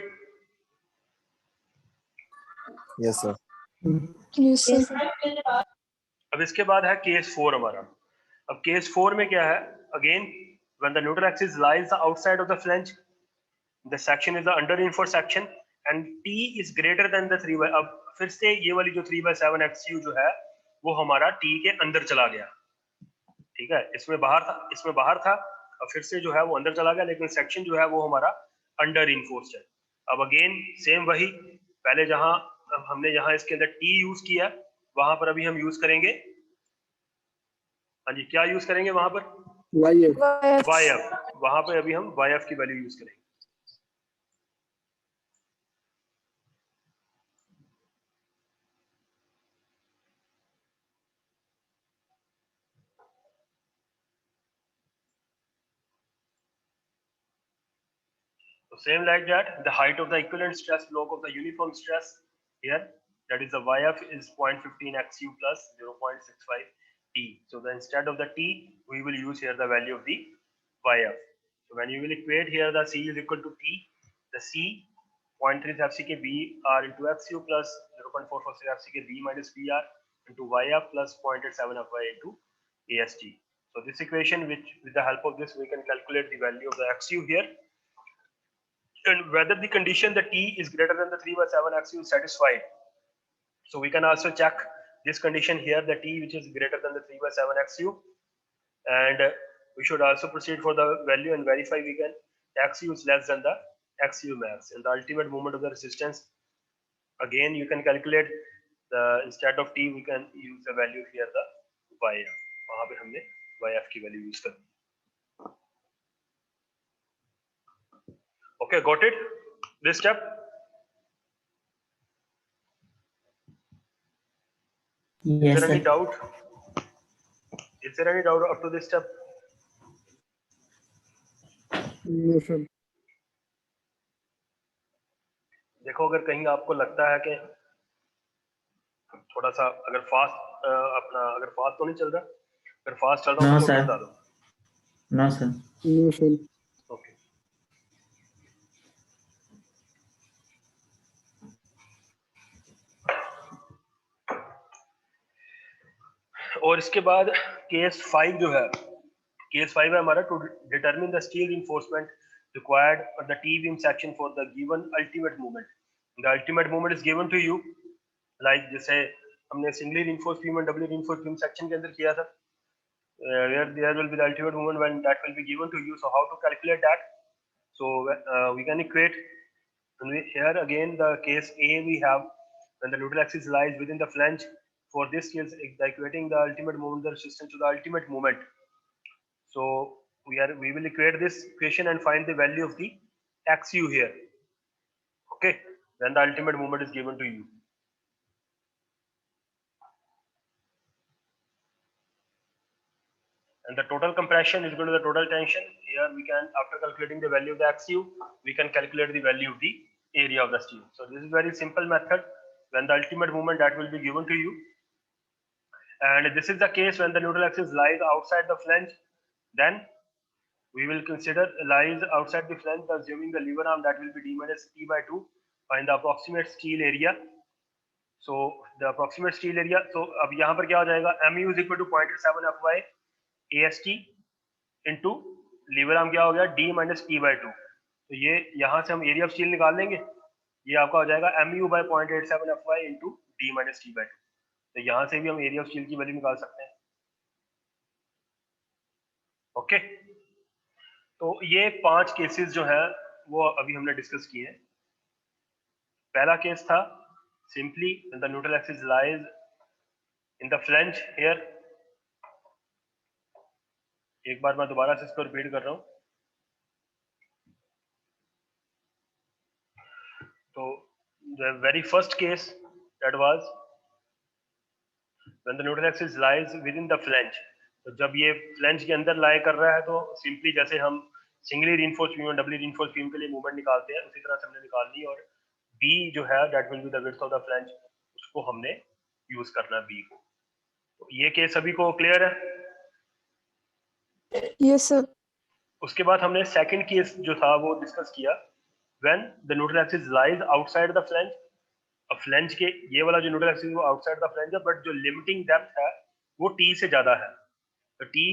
[SPEAKER 5] Yes, sir.
[SPEAKER 4] Yes, sir.
[SPEAKER 2] अब इसके बाद है case 4 हमारा। अब case 4 में क्या है? Again when the neutral axis lies outside of the flange, the section is the under reinforced section and T is greater than the 3/, अब फिर से ये वाली जो 3/7 XU जो है वो हमारा T के अंदर चला गया। ठीक है, इसमें बाहर था और फिर से जो है वो अंदर चला गया, लेकिन सेक्शन जो है वो हमारा अंडर इनफोर्स्ड है। अब अगेन सेम वही, पहले जहां हमने यहाँ इसके अंदर T यूज किया वहां पर अभी हम यूज करेंगे, हाँ जी, क्या यूज करेंगे वहां पर?
[SPEAKER 4] YF
[SPEAKER 2] YF, वहां पे अभी हम YF की वैल्यू यूज करेंगे। So same like that, the height of the equivalent stress block of the uniform stress here, that is the YF is 0.15 XU plus 0.65 T. So then instead of the T, we will use here the value of the YF. So when you will equate here the C is equal to T, the C 0.3 FCK BR into XU plus 0.446 FCK B minus BR into YF plus 0.87 FY into AST. So this equation, which with the help of this, we can calculate the value of the XU here, and whether the condition the T is greater than the 3/7 XU is satisfied. So we can also check this condition here, the T which is greater than the 3/7 XU, and we should also proceed for the value and verify we can XU is less than the XU max, and the ultimate moment of the resistance, again you can calculate the, instead of T we can use the value here the YF, वहां पे हमने YF की value use कर दी। Okay, got it? This step?
[SPEAKER 6] Yes,
[SPEAKER 2] Is there any
[SPEAKER 6] sir.
[SPEAKER 2] doubt? Is there any doubt up to this step?
[SPEAKER 4] No sir.
[SPEAKER 2] देखो अगर कहीं आपको लगता है कि थोड़ा सा अगर फास्ट अपना अगर फास्ट तो नहीं चल रहा, अगर फास्ट चल रहा हो
[SPEAKER 6] No,
[SPEAKER 2] तो मुझे
[SPEAKER 6] sir.
[SPEAKER 2] बता दो।
[SPEAKER 6] No, sir.
[SPEAKER 4] No sir.
[SPEAKER 2] Okay, और इसके बाद केस 5 जो है, केस 5 है हमारा, to determine the steel reinforcement required for the T-beam section for the given ultimate moment. The ultimate moment is given to you, like जैसे हमने singly reinforced beam and doubly reinforced beam section के अंदर किया था, where there will be the ultimate moment when that will be given to you. So how to calculate that? So we can equate, and here again the case A we have when the neutral axis lies within the flange. For this case, equating the ultimate moment, the resistance to the ultimate moment. So we will equate this equation and find the value of the XU here. Okay, then the ultimate moment is given to you. And the total compression is equal to the total tension. Here we can, after calculating the value of the XU, we can calculate the value of the area of the steel. So this is very simple method. When the ultimate moment, that will be given to you. And this is the case when the neutral axis lies outside the flange, then we will consider lies outside the flange, assuming the lever arm, that will be d minus t by 2. Find the approximate steel area. So the approximate steel area, so अब यहाँ पर क्या हो जाएगा, mu is equal to 0.7 fy ast into lever arm क्या हो गया, d minus t by 2. तो ये यहाँ से हम एरिया ऑफ स्टील निकाल लेंगे, ये आपका हो जाएगा mu by 0.87 fy into d minus t by 2. तो यहाँ से भी हम एरिया ऑफ स्टील की वैल्यू निकाल सकते हैं। ओके, तो ये 5 केसेस जो है वो अभी हमने डिस्कस किए हैं। पहला केस था simply the neutral axis lies in the flange here. एक बार मैं दोबारा से इसको रिपीट कर रहा हूं। तो the very first case that was when the neutral axis lies with in the flange. तो जब ये फ्लैंज के अंदर लाई कर रहा है तो सिंपली जैसे हम सिंगली रिइंफोर्स्ड बीम और डबली रिइंफोर्स्ड बीम के लिए मूवमेंट निकालते हैं, उसी तरह से हमने निकालनी, और बी जो है that will be the width of the flange, उसको हमने यूज करना बी को। तो ये केस सभी को क्लियर है?
[SPEAKER 4] Yes sir.
[SPEAKER 2] उसके बाद हमने सेकंड केस जो था वो डिस्कस किया, when the neutral axis lies outside the flange. अब फ्लैंज के ये वाला जो न्यूट्रल एक्सिस वो आउटसाइड द फ्लैंज है, बट जो लिमिटिंग डेप्थ है वो टी से ज्यादा है। तो T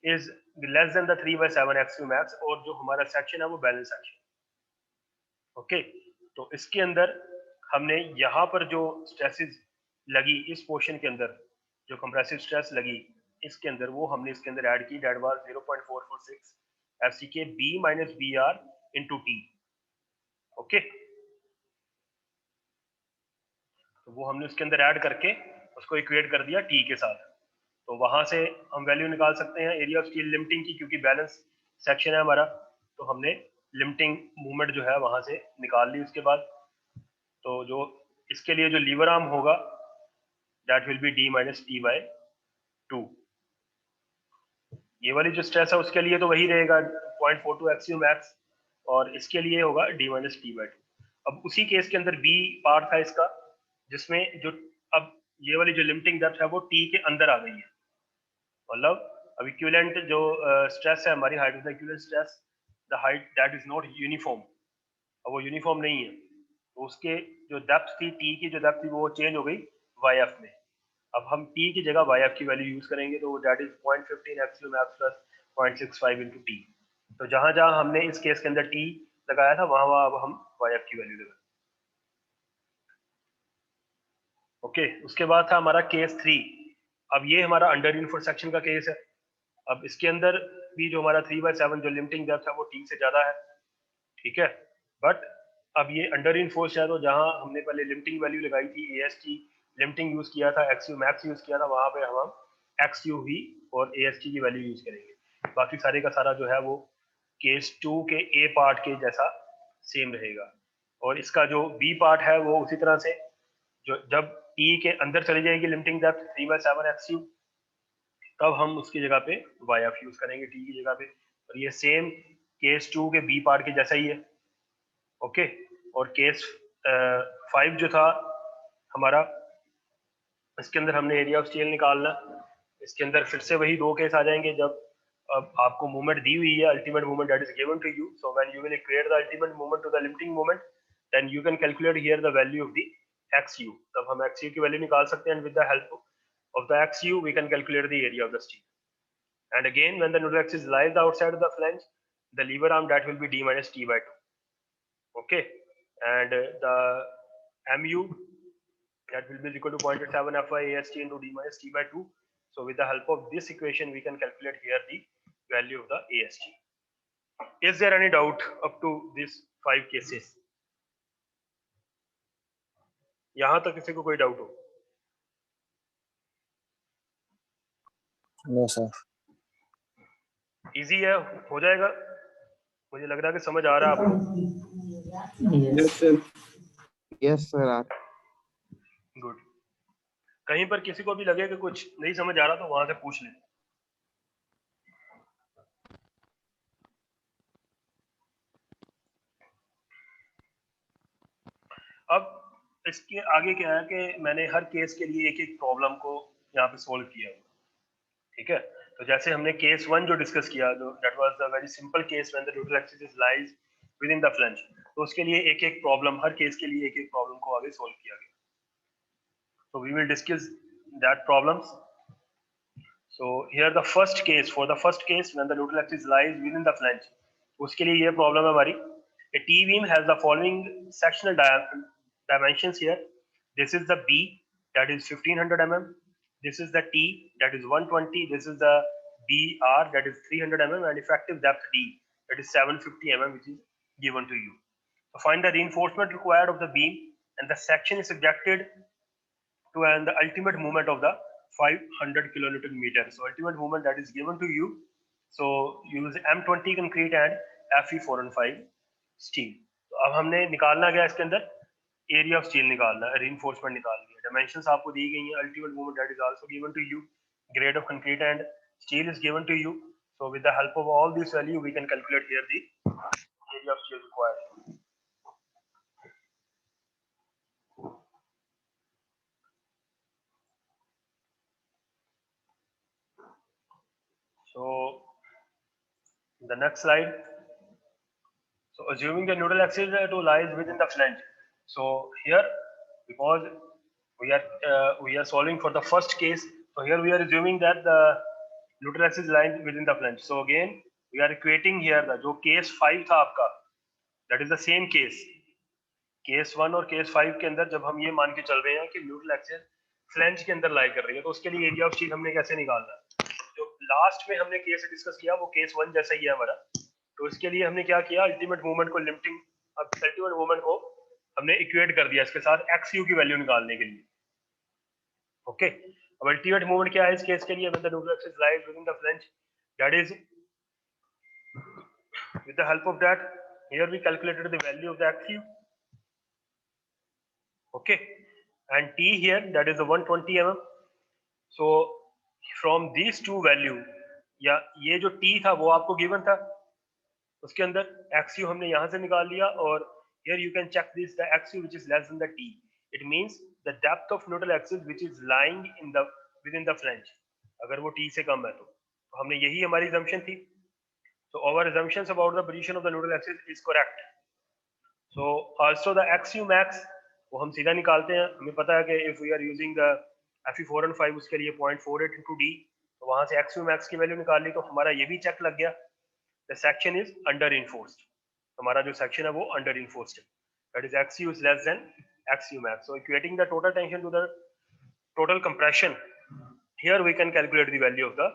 [SPEAKER 2] is less than the 3/7 XU max, और जो हमारा सेक्शन है वो बैलेंस सेक्शन। ओके, तो इसके अंदर हमने यहाँ पर जो स्ट्रेसेस लगी इस पोर्शन के अंदर, जो कंप्रेसिव स्ट्रेस लगी इसके अंदर, वो हमने इसके अंदर ऐड की, that was 0.446 FCK B minus BR into T। Okay, तो वो हमने उसके अंदर ऐड करके उसको इक्वेट कर दिया T के साथ। तो तो वहां से हम वैल्यू निकाल सकते हैं एरिया ऑफ स्टील लिमिटिंग की, क्योंकि बैलेंस सेक्शन है हमारा, तो हमने लिमिटिंग मूवमेंट जो है वहां से निकाल ली। उसके बाद तो जो इसके लिए जो लीवर आर्म होगा that will be d minus t by 2। ये वाली जो स्ट्रेस है उसके लिए तो वही रहेगा 0.42 एक्सियो मैक्स, और इसके लिए होगा d माइनस t बाय 2। अब उसी केस के अंदर बी पार्ट था इसका, जिसमें जो अब ये वाली जो लिमिटिंग डेप्थ है वो टी के अंदर आ गई है, मतलब अब इक्विवेलेंट जो स्ट्रेस है हमारी height of the equivalent stress, the height that is not uniform, अब वो यूनिफॉर्म नहीं है, तो उसके जो डेप्थ थी टी की जो डेप्थ थी वो चेंज हो गई वाई एफ में। अब हम टी की जगह वाई एफ की वैल्यू यूज करेंगे, तो that is 0.15 xu max plus 0.65 into T. तो जहां जहां हमने इस केस के अंदर टी लगाया था वहां वहां अब हम वाई एफ की वैल्यू लगाएंगे। ओके, उसके बाद था हमारा केस 3। अब ये हमारा अंडर रिइंफोर्स्ड सेक्शन का केस है। अब इसके अंदर भी जो हमारा 3/7 जो लिमिटिंग डेप्थ है वो टी से ज्यादा है, ठीक है, बट अब ये अंडर रिइंफोर्स्ड है, तो जहां हमने पहले लिमिटिंग वैल्यू लगाई थी एएसटी लिमिटिंग यूज किया था, एक्सयू मैक्स यूज किया था, वहां पे हम एक्सयूवी और एएसटी की वैल्यू यूज करेंगे। बाकी सारे का सारा जो है वो केस 2 के ए पार्ट के जैसा सेम रहेगा, और इसका जो बी पार्ट है वो उसी तरह से, जो जब टी के अंदर चली जाएगी लिमिटिंग डेप्थ 3/7 एक्सयू, तब हम उसकी जगह पे वाई एफ यूज करेंगे टी की जगह पे, और ये सेम केस 2 के बी पार्ट के जैसा ही है। ओके, और केस 5 जो था हमारा, इसके अंदर हमने एरिया ऑफ स्टील निकालना, इसके अंदर फिर से वही दो केस आ जाएंगे। जब अब आपको मूवमेंट दी हुई है, ultimate movement that is given to you, so when you will equate the ultimate movement to the limiting movement, then you can calculate here the value of the XU। तब हम XU की value निकाल सकते हैं, and with the help of the XU we can calculate the area of the steel. And again, when the neutral axis lies outside of the flange, the lever arm that will be d minus t by 2. Okay, and the mu that will be equal to 0.7 Fy AST into d minus t by 2. So with the help of this equation we can calculate here the value of the AST. Is there any doubt up to these 5 cases? यहाँ तक किसी को कोई doubt हो?
[SPEAKER 5] No, sir.
[SPEAKER 2] Easy है, हो जाएगा, मुझे लग रहा है कि समझ आ रहा है आपको।
[SPEAKER 4] Yes, sir.
[SPEAKER 6] Yes, sir.
[SPEAKER 2] Good. कहीं पर किसी को भी लगे कि कुछ नहीं समझ आ रहा तो वहां से पूछ लें। अब इसके आगे क्या है कि मैंने हर केस के लिए एक एक प्रॉब्लम को यहाँ पे सोल्व किया, ठीक है। तो जैसे हमने केस 1 जो डिस्कस किया, जो that was the very simple case when the neutral axis is lies with in the flange, तो उसके लिए एक एक प्रॉब्लम, हर केस के लिए एक एक प्रॉब्लम को आगे सोल्व किया गया। So we will discuss that problems. So here the first case, for the first case when the neutral axis lies within the flange, उसके लिए ये प्रॉब्लम है हमारी। A T-beam has the following sectional dimensions here. This is the B, that is 1500 mm. This is the T, that is 120. This is the BR, that is 300 mm, and effective depth D, that is 750 mm, which is given to you. So find the reinforcement required of the beam, and the section is subjected to and the ultimate movement of the 500 kilonewton meter. So ultimate movement that is given to you. So use M20 concrete and Fe415 steel. तो अब हमने निकालना क्या इसके अंदर, area of steel निकालना है, reinforcement निकालनी है, डायमेंशंस आपको दी गई हैं, ultimate movement that is also given to you, grade of concrete and steel is given to you. So with the help of all this value we can calculate here the area of steel required. So the next slide. So assuming the neutral axis to lies within the flange. So here, because we are solving for the first case, so here we are assuming that the neutral axis lies within the flange. So again, we are equating here the जो case 5 था आपका, that is the same case. Case 1 और case 5 के अंदर जब हम ये मान के चल रहे हैं कि neutral axis flange के अंदर लाई कर रही है, तो उसके लिए एरिया ऑफ स्टील हमने कैसे निकालना है? जो लास्ट में हमने केस डिस्कस किया वो केस 1 जैसा ही है हमारा। तो इसके लिए हमने क्या किया, अल्टीमेट मूवमेंट को लिमिटिंग, अब अल्टीमेट मूवमेंट को हमने इक्वेट कर दिया इसके साथ XU की वैल्यू निकालने के लिए। ओके, अब अल्टीमेट मोमेंट क्या है इस केस के लिए, when the neutral axis lies within the flange, that is, with the help of that, here we calculated the value of the XU. Okay, and T here, that is the 120 mm. So from these two value, या ये जो T था वो आपको given था, उसके अंदर XU हमने यहाँ से निकाल लिया, और here you can check this, the XU which is less than the T. It means the depth of neutral axis which is lying in the within the flange. अगर वो T से कम है तो हमने यही हमारी assumption थी. So our assumptions about the position of the neutral axis is correct. So also the XU max वो हम सीधा निकालते हैं. हमें पता है कि if we are using the Fe4 and 5 उसके लिए 0.48 into D, तो वहां से XU max की वैल्यू निकाल ली, तो हमारा ये भी चेक लग गया. The section is under reinforced. हमारा जो section है वो under reinforced है. That is XU is less than XU max. So equating the total tension to the total compression, here we can calculate the value of the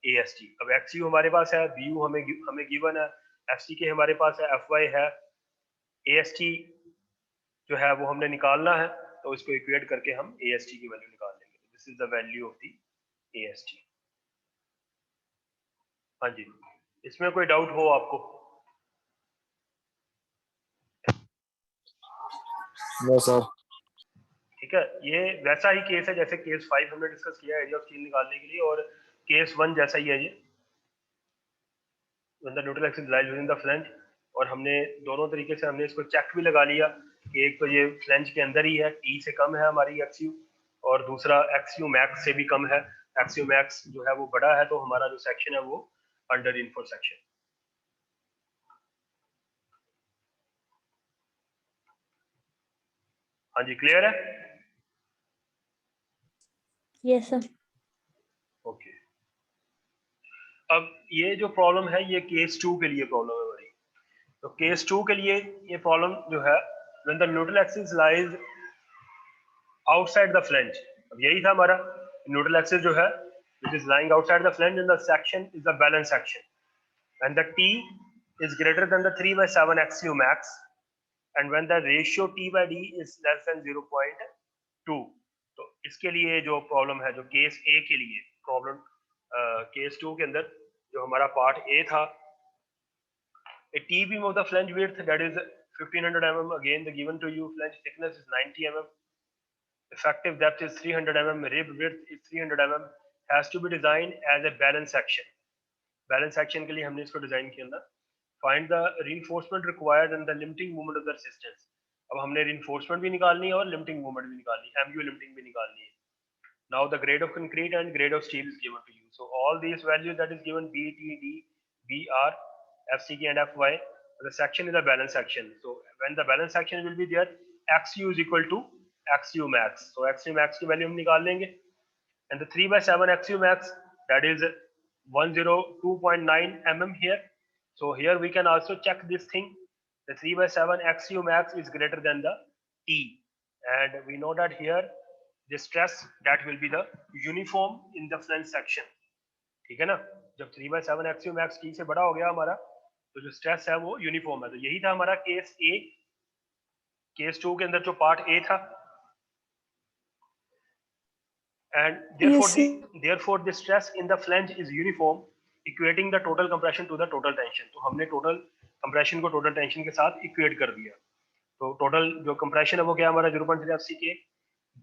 [SPEAKER 2] AST. अब XU हमारे पास है, BU हमें given है, FCK हमारे पास है, FY है, AST जो है वो हमने निकालना है, तो इसको इक्वेट करके हम AST की वैल्यू निकाल लेंगे. This is the value of the AST. हाँ जी, इसमें कोई डाउट हो आपको?
[SPEAKER 5] No, sir.
[SPEAKER 2] ठीक है, ये वैसा ही केस है जैसे केस 5 हमने डिस्कस किया एरिया ऑफ स्टील निकालने के लिए, और केस 1 जैसा ही है ये, when the neutral axis lies within the flange. और हमने दोनों तरीके से हमने इसको चेक भी लगा लिया कि एक तो ये फ्लैंज के अंदर ही है, T से कम है हमारी XU, और दूसरा XU max से भी कम है. XU max जो है वो बड़ा है, तो हमारा जो सेक्शन है वो अंडर reinforced सेक्शन. हाँ जी, क्लियर है?
[SPEAKER 9] Yes sir.
[SPEAKER 2] ओके. अब ये जो प्रॉब्लम है ये केस 2 के लिए प्रॉब्लम है हमारी. तो केस 2 के लिए ये प्रॉब्लम जो है, when the neutral axis lies outside the flange. अब यही था हमारा neutral axis जो है which is lying outside the flange, and the section is the balance section, and the T is greater than the 3/7 XU max, and when the ratio T by D is less than 0.2. तो इसके लिए जो problem है, जो case A के लिए problem, case 2 के अंदर जो हमारा पार्ट A था, a T beam of the flange width that is 1500 mm, again the given to you flange thickness is 90 mm, effective depth is 300 mm, rib width is 300 mm, has to be designed as a balance section. Balance section के लिए हमने इसको design किया था. Find the reinforcement required and the limiting moment of the resistance. अब हमने reinforcement भी निकालनी है और limiting moment भी निकालनी है, MU limiting भी निकालनी है. Now the grade of concrete and grade of steel is given to you. So all these values that is given, B, T, D, BR, FCK and FY, the section is a balance section. So when the balance section will be there, XU is equal to XU max. So XU max की value हम निकाल लेंगे. And the 3/7 XU max, that is 102.9 mm here. So here we can also check this thing. The 3/7 XU max is greater than the T, and we know that here the stress that will be the uniform in the flange section. ठीक है ना? जब 3/7 XU max T से बड़ा हो गया हमारा, तो जो स्ट्रेस है वो यूनिफॉर्म है. तो यही था हमारा केस A. केस 2 के अंदर जो पार्ट A था, and therefore the stress in the flange is uniform, equating the total compression to the total tension. तो हमने total compression को total tension के साथ equate कर दिया. तो total जो compression है वो क्या हमारा 0.3 FCK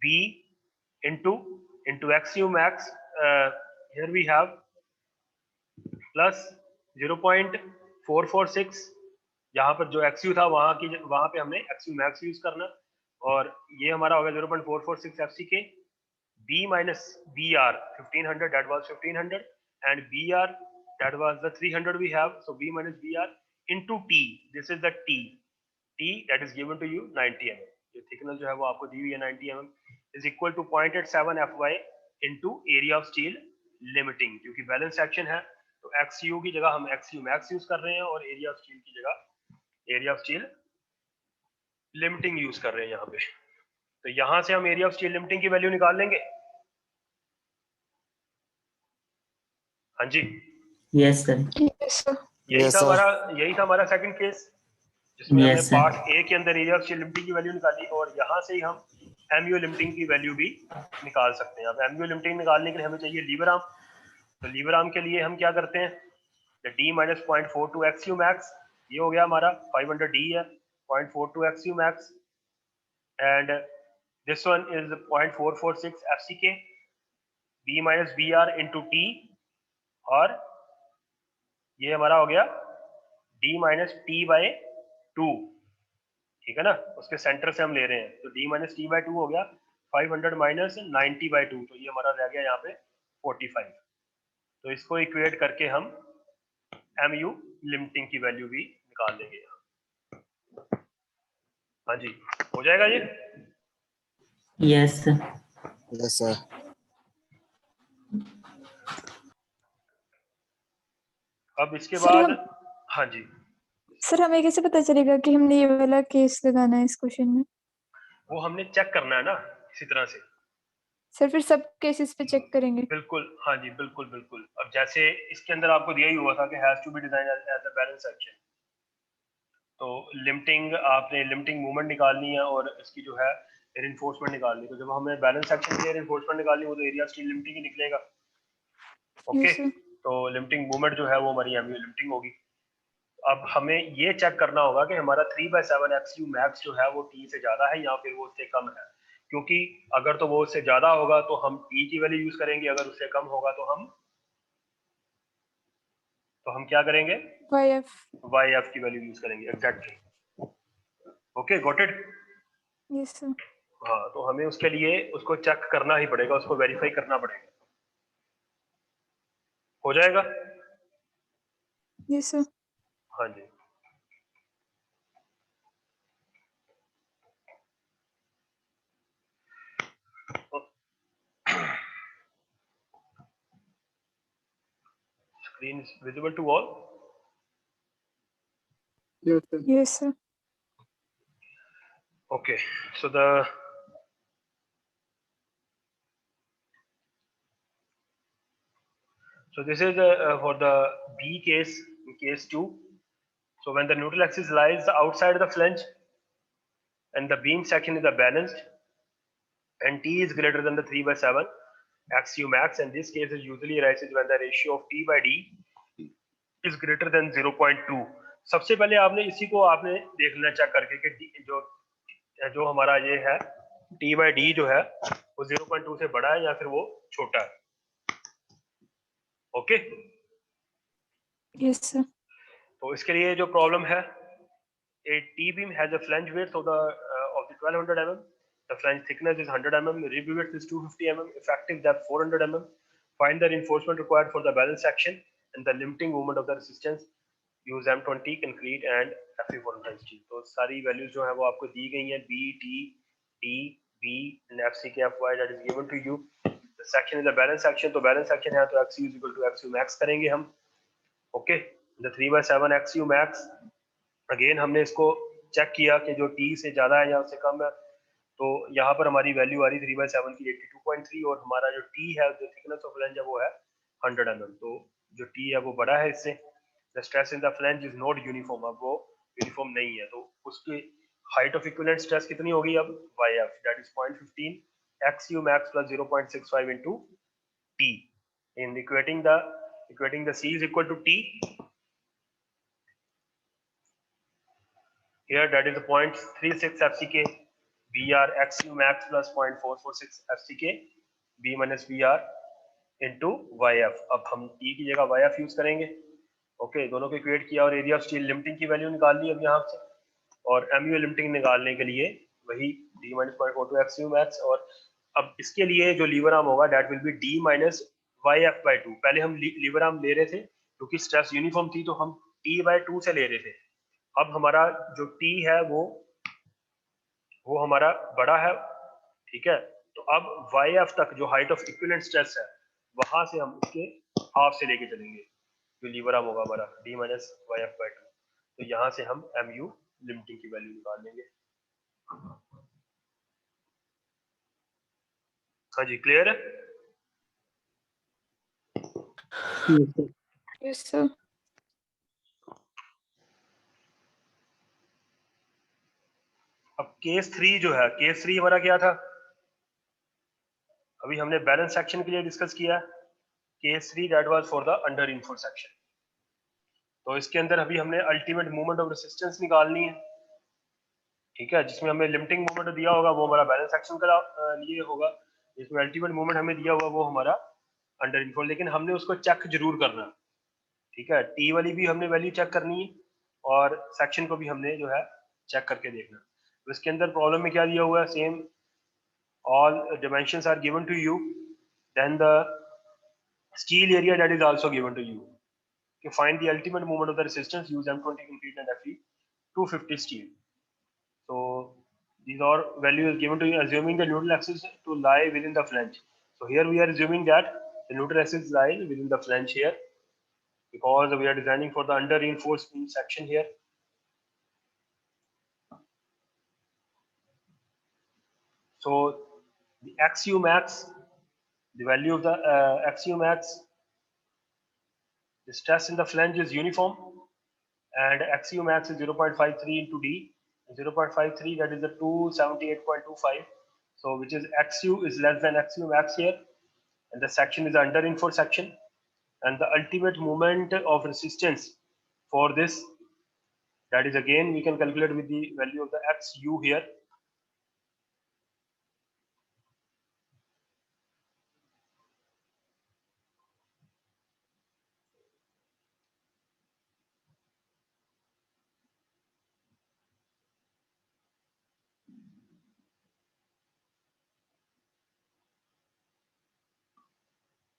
[SPEAKER 2] B into XU max, here we have plus 0.446. यहाँ पर जो XU था वहाँ पे हमने XU max यूज करना, और ये हमारा होगा 0.446 FCK. B minus BR 1500, that was 1500, and BR that was the 300 we have. So B minus BR into T, this is the T that is given to you 90 mm. जो thickness जो है वो आपको दी हुई है 90 mm, is equal to 0.87 FY into area of steel limiting. क्योंकि balance section है तो XU की जगह हम XU max यूज कर रहे हैं, और area of steel की जगह area of steel limiting use कर रहे हैं यहाँ पे. तो यहां से हम एरिया ऑफ स्टील लिमिटिंग की वैल्यू निकाल लेंगे. हाँ जी,
[SPEAKER 9] यस सर.
[SPEAKER 2] यही था हमारा सेकंड केस, जिसमें हमने पार्ट ए के अंदर एरिया ऑफ स्टील लिमिटिंग की वैल्यू निकाली, और यहां से ही हम एमयू लिमिटिंग की वैल्यू भी निकाल सकते हैं। अब एमयू लिमिटिंग निकालने के लिए हमें चाहिए लीवर आर्म। तो लीवर आर्म के लिए हम क्या करते हैं, d माइनस 0.42 XU मैक्स, ये हो गया हमारा 500D है 0.42 XU max, and this one is 0.446 FCK, B minus BR into T, और ये हमारा हो गया D माइनस T/2, ठीक है ना, उसके सेंटर से हम ले रहे हैं, तो D माइनस T/2 हो गया 500 माइनस 90/2, तो ये हमारा रह गया यहाँ पे 45। तो इसको इक्वेट करके हम MU लिमिटिंग की वैल्यू भी निकाल लेंगे यहाँ। हाँ जी, हो जाएगा ये।
[SPEAKER 9] Yes, sir.
[SPEAKER 5] Yes, sir.
[SPEAKER 2] अब इसके
[SPEAKER 10] सर,
[SPEAKER 2] बाद
[SPEAKER 10] हम-
[SPEAKER 2] हाँ जी,
[SPEAKER 10] सर हमें कैसे पता चलेगा कि हमने ये वाला केस लगाना है इस क्वेश्चन में?
[SPEAKER 2] वो हमने चेक करना है ना इसी तरह से।
[SPEAKER 10] सर फिर सब केसेस पे चेक करेंगे?
[SPEAKER 2] बिल्कुल, हाँ जी, बिल्कुल बिल्कुल। अब जैसे इसके अंदर आपको दिया ही हुआ था कि has to be design as a balance section, तो लिमिटिंग, आपने लिमिटिंग मूवमेंट निकालनी है और इसकी जो है रिइंफोर्समेंट निकालनी है। तो जब हमें बैलेंस सेक्शन के लिए रिइंफोर्समेंट निकालनी हो तो एरिया स्टील लिमिटिंग ही निकलेगा। Okay,
[SPEAKER 10] Yes, sir.
[SPEAKER 2] तो लिमिटिंग मूवमेंट जो है वो हमारी एमयू लिमिटिंग होगी। अब हमें ये चेक करना होगा कि हमारा 3/7 XU मैक्स जो है वो T से ज्यादा है या फिर वो उससे कम है, क्योंकि अगर तो वो उससे ज्यादा होगा तो हम T की वैल्यू यूज करेंगे, अगर उससे कम होगा तो हम क्या करेंगे,
[SPEAKER 10] YF.
[SPEAKER 2] YF की वैल्यू यूज करेंगे। Exactly, okay, got it.
[SPEAKER 10] Yes, sir.
[SPEAKER 2] हाँ, तो हमें उसके लिए उसको चेक करना ही पड़ेगा, उसको वेरीफाई करना पड़ेगा। हो जाएगा?
[SPEAKER 10] Yes, sir.
[SPEAKER 2] हाँ जी, screen is visible to all.
[SPEAKER 4] Yes, sir.
[SPEAKER 10] Yes, sir.
[SPEAKER 2] Okay, so this is for the B case, in case 2. So when the neutral axis lies outside the flange and the beam section is balanced and T is greater than the 3/7 XU max, and this case is usually arises when the ratio of T/D is greater than 0.2. सबसे पहले आपने इसी को आपने देखना check करके कि जो हमारा ये है T/D जो है वो 0.2 से बड़ा है या फिर वो छोटा है। Okay,
[SPEAKER 10] Yes, sir.
[SPEAKER 2] तो इसके लिए जो प्रॉब्लम है, a T-beam has a flange width of the 1200 mm, the flange thickness is 100 mm, rib width is 250 mm, effective depth 400 mm. Find the reinforcement required for the balance section and the limiting moment of the resistance. Use M20 concrete and Fe400 steel. तो सारी values जो है वो आपको दी गई हैं, B, T, D, B and FCK, FY that is given to you. The section is a balance section, तो balance section है तो XU is equal to XU max करेंगे हम। Okay, the 3/7 XU max, again हमने इसको check किया कि जो T से ज्यादा है या उससे कम है, तो यहाँ पर हमारी वैल्यू आ रही 3/7 की 82.3, और हमारा जो T है, जो थिकनेस ऑफ फ्लैंज है वो है 100 mm, तो जो T है वो बड़ा है इससे। The stress in the flange is not uniform, अब वो यूनिफॉर्म नहीं है, तो उसकी हाइट ऑफ इक्विवेलेंट स्ट्रेस कितनी होगी अब, YF, that is 0.15 XU max plus 0.65 into T. In equating the C is equal to T, here that is 0.36 FCK, BR XU max plus 0.446 FCK, B minus BR into YF. अब हम T की जगह YF use करेंगे। Okay, दोनों को equate किया और area of steel limiting की वैल्यू निकाल ली अब यहाँ से, और MU लिमिटिंग निकालने के लिए वही D minus 0.42 XU max, और अब इसके लिए जो लीवर आर्म होगा that will be D minus YF/2। पहले हम लीवर आर्म ले रहे थे क्योंकि स्ट्रेस यूनिफॉर्म थी तो हम T/2 से ले रहे थे। अब हमारा जो T है वो हमारा बड़ा है, ठीक है, तो अब YF तक जो हाइट ऑफ इक्विवेलेंट स्ट्रेस है वहां से हम उसके हाफ से लेके चलेंगे, जो लीवर आर्म होगा हमारा D minus YF/2, तो यहाँ से हम MU लिमिटिंग की वैल्यू निकाल लेंगे। हाँ जी, क्लियर है?
[SPEAKER 4] Yes, sir.
[SPEAKER 10] Yes, sir.
[SPEAKER 2] अब केस 3 जो है, केस 3 हमारा क्या था, अभी हमने बैलेंस सेक्शन के लिए डिस्कस किया case 3 that was for the under reinforced section. तो इसके अंदर अभी हमने अल्टीमेट मूवमेंट ऑफ रेसिस्टेंस निकालनी है, ठीक है, जिसमें हमें लिमिटिंग मूवमेंट दिया होगा वो हमारा बैलेंस सेक्शन का लिए होगा, जिसमें अल्टीमेट मूवमेंट हमें दिया हुआ वो हमारा अंडर इनफोर्स, लेकिन हमने उसको चेक जरूर करना, ठीक है, टी वाली भी हमने वैल्यू चेक करनी है और सेक्शन को भी हमने जो है चेक करके देखना। तो इसके अंदर प्रॉब्लम में क्या दिया हुआ है, same all dimensions are given to you, then the steel area that is also given to you. You find the ultimate moment of the resistance, use M20 concrete and Fe 250 steel. So these are values given to you assuming the neutral axis to lie within the flange. So here we are assuming that the neutral axis lies within the flange here, because we are designing for the under reinforced beam section here. So the XU max, the value of the XU max, the stress in the flange is uniform, and XU max is 0.53 into D, 0.53, that is the 278.25. So which is XU is less than XU max here, and the section is under reinforced section, and the ultimate moment of resistance for this, that is again we can calculate with the value of the XU here.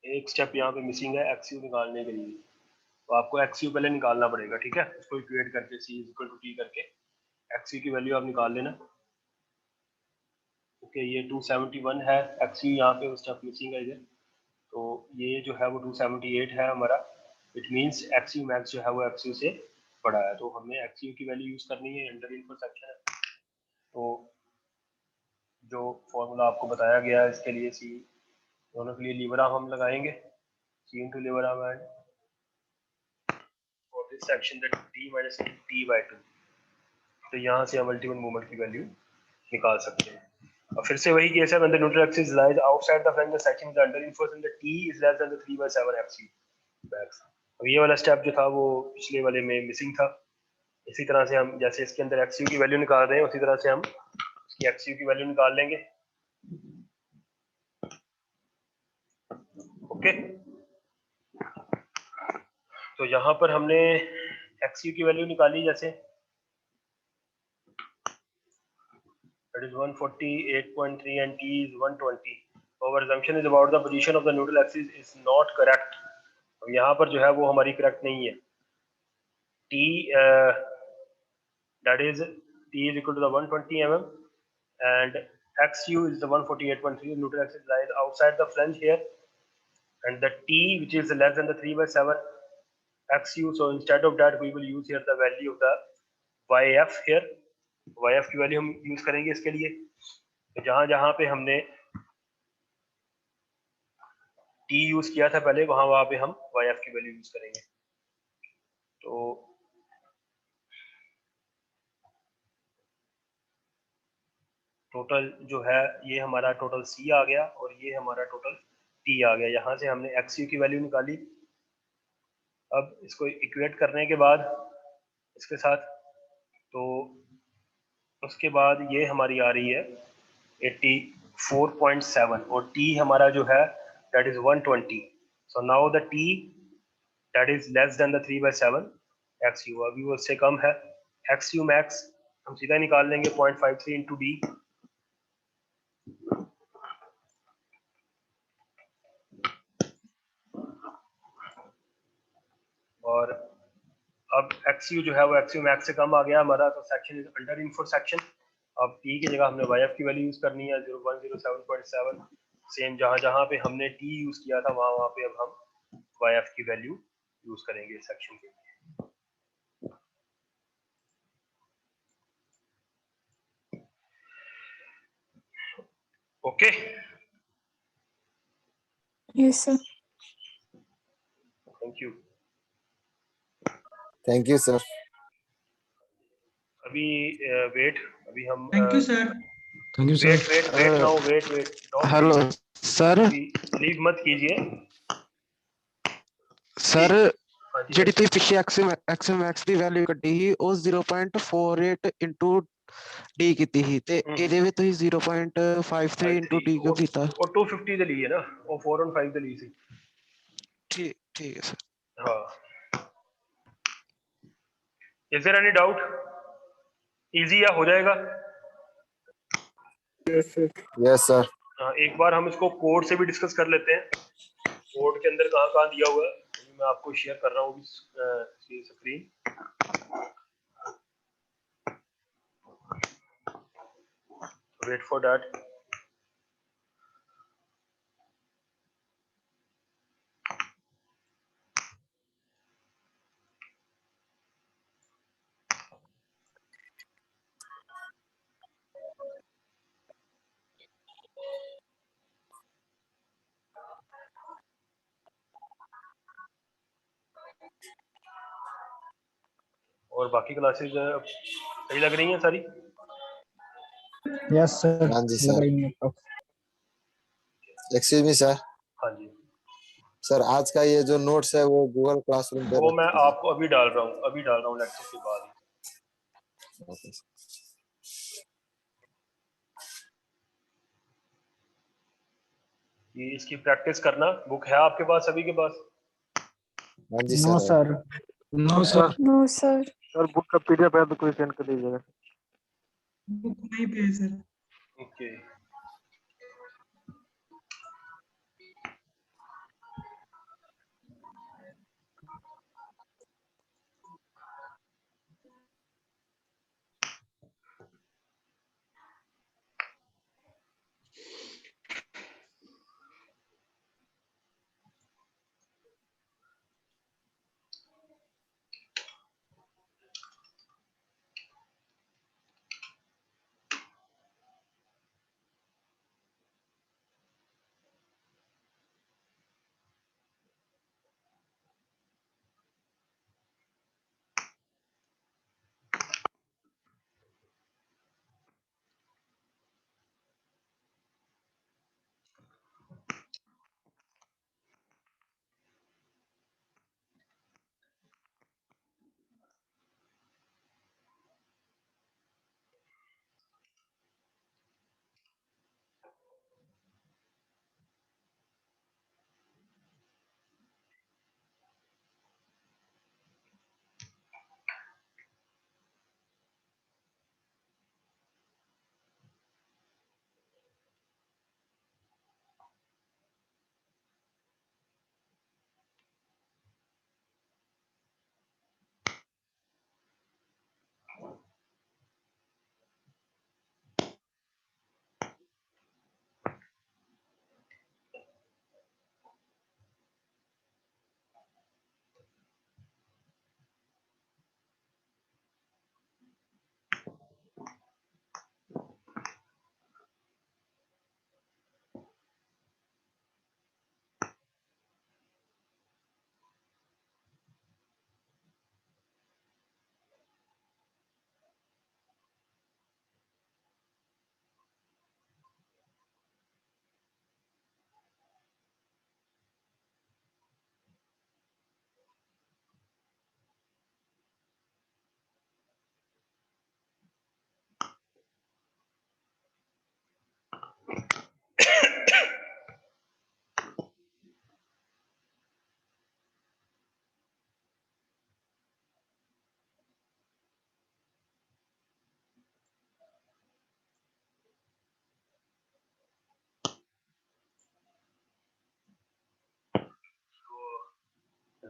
[SPEAKER 2] एक step यहाँ पे missing है एक्सयू निकालने के लिए, तो आपको एक्सयू पहले निकालना पड़ेगा, ठीक है, उसको इक्वेट करके C इक्वल टू T करके एक्सयू की वैल्यू आप निकाल लेना। ओके, ये 271 है, एक्सयू यहाँ पे स्टेप मिसिंग है इधर, तो ये जो है वो 278 है हमारा, इट मींस एक्सयू मैक्स जो है वो एक्सयू से बड़ा है, तो हमें एक्सयू की वैल्यू यूज करनी है, अंडर इनफोर्स सेक्शन है। तो जो फॉर्मूला आपको बताया गया है इसके लिए C दोनों के लिए लीवर आर्म हम लगाएंगे, C into lever arm and for this section that D minus T by 2, तो यहाँ से हम अल्टीमेट मूवमेंट की वैल्यू निकाल सकते हैं। और फिर से वही केस है, when the neutral axis lies outside the flange, the section is under reinforced and the T is less than the 3/7 XU max। अब ये वाला स्टेप जो था वो पिछले वाले में मिसिंग था। इसी तरह से हम जैसे इसके अंदर XU की वैल्यू निकाल रहे हैं, उसी तरह से हम इसकी XU की वैल्यू निकाल लेंगे। ओके, तो यहाँ पर हमने XU की वैल्यू निकाली, जैसे that is 148.3 and T is 120. Our assumption is about the position of the neutral axis is not correct. अब यहाँ पर जो है वो हमारी करेक्ट नहीं है। T that is T is equal to the 120 mm and XU is the 148.3. Neutral axis lies outside the flange here, and the T which is less than the 3/7 XU. So instead of that we will use here the value of the YF here. YF की value हम use करेंगे इसके लिए, तो जहां जहां पे हमने T यूज किया था पहले, वहां पे हम YF की वैल्यू यूज करेंगे। तो टोटल जो है ये हमारा टोटल C आ गया और ये हमारा टोटल T आ गया। यहाँ से हमने XU की वैल्यू निकाली। अब इसको इक्वेट करने के बाद इसके साथ, तो उसके बाद ये हमारी आ रही है 84.7 और T हमारा जो है that is 120. So now the T that is less than the 3/7 XU, अभी वो उससे कम है। XU max हम सीधा निकाल लेंगे 0.53 into D, और अब XU जो है वो XU max से कम आ गया हमारा, तो section is under reinforced section. अब T की जगह हमने YF की वैल्यू यूज करनी है 0107.7। सेम जहां जहां पे हमने T यूज किया था वहां पे अब हम YF की वैल्यू यूज करेंगे इस सेक्शन के लिए। Okay,
[SPEAKER 10] Yes, sir.
[SPEAKER 2] Thank you.
[SPEAKER 5] Thank you, sir.
[SPEAKER 2] अभी वेट, अभी हम
[SPEAKER 8] Thank you, sir.
[SPEAKER 3] Thank you
[SPEAKER 2] wait
[SPEAKER 3] sir.
[SPEAKER 2] Wait wait now wait wait
[SPEAKER 1] hello
[SPEAKER 3] sir
[SPEAKER 2] leave मत कीजिए।
[SPEAKER 3] सर
[SPEAKER 2] हाँ जी,
[SPEAKER 3] ਜਿਹੜੀ ਤੁਸੀਂ ਪਿੱਛੇ XMX ਦੀ ਵੈਲਿਊ ਕੱਢੀ ਸੀ ਉਹ 0.48 ਇਨਟੂ d ਕੀਤੀ ਸੀ ਤੇ ਇਹਦੇ ਵਿੱਚ ਤੁਸੀਂ 0.53 ਇਨਟੂ d ਕਿਉਂ ਕੀਤਾ?
[SPEAKER 2] और 250 ਦੇ ਲਈ ਹੈ ਨਾ, ਉਹ 415 ਦੇ ਲਈ ਸੀ।
[SPEAKER 3] ਠੀਕ ਠੀਕ ਹੈ ਸਰ।
[SPEAKER 2] हाँ, is there any doubt? Easy या हो जाएगा?
[SPEAKER 4] Yes, sir.
[SPEAKER 5] Yes, sir.
[SPEAKER 2] हाँ, एक बार हम इसको कोड से भी डिस्कस कर लेते हैं। कोड के अंदर कहाँ कहाँ दिया हुआ है मैं आपको शेयर कर रहा हूँ स्क्रीन। Wait for that. और बाकी क्लासेस सही लग रही हैं सारी?
[SPEAKER 6] Yes, sir.
[SPEAKER 5] हाँ जी
[SPEAKER 6] लग
[SPEAKER 5] सर।
[SPEAKER 6] रही है तो।
[SPEAKER 5] Excuse me sir.
[SPEAKER 2] हाँ जी,
[SPEAKER 5] सर आज का ये जो नोट्स है वो गूगल क्लासरूम पे
[SPEAKER 2] वो
[SPEAKER 5] रख
[SPEAKER 2] मैं
[SPEAKER 5] दीजिए।
[SPEAKER 2] आपको अभी डाल रहा हूँ लेक्चर के बाद।
[SPEAKER 5] Okay sir.
[SPEAKER 2] ये इसकी प्रैक्टिस करना, बुक है आपके पास सभी के पास?
[SPEAKER 5] हाँ जी
[SPEAKER 6] No,
[SPEAKER 5] सर।
[SPEAKER 6] sir.
[SPEAKER 3] No sir.
[SPEAKER 10] No sir.
[SPEAKER 6] Sir book का PDF है तो कोई सेंड कर दीजिएगा।
[SPEAKER 8] बुक वहीं पे है sir.
[SPEAKER 2] Okay,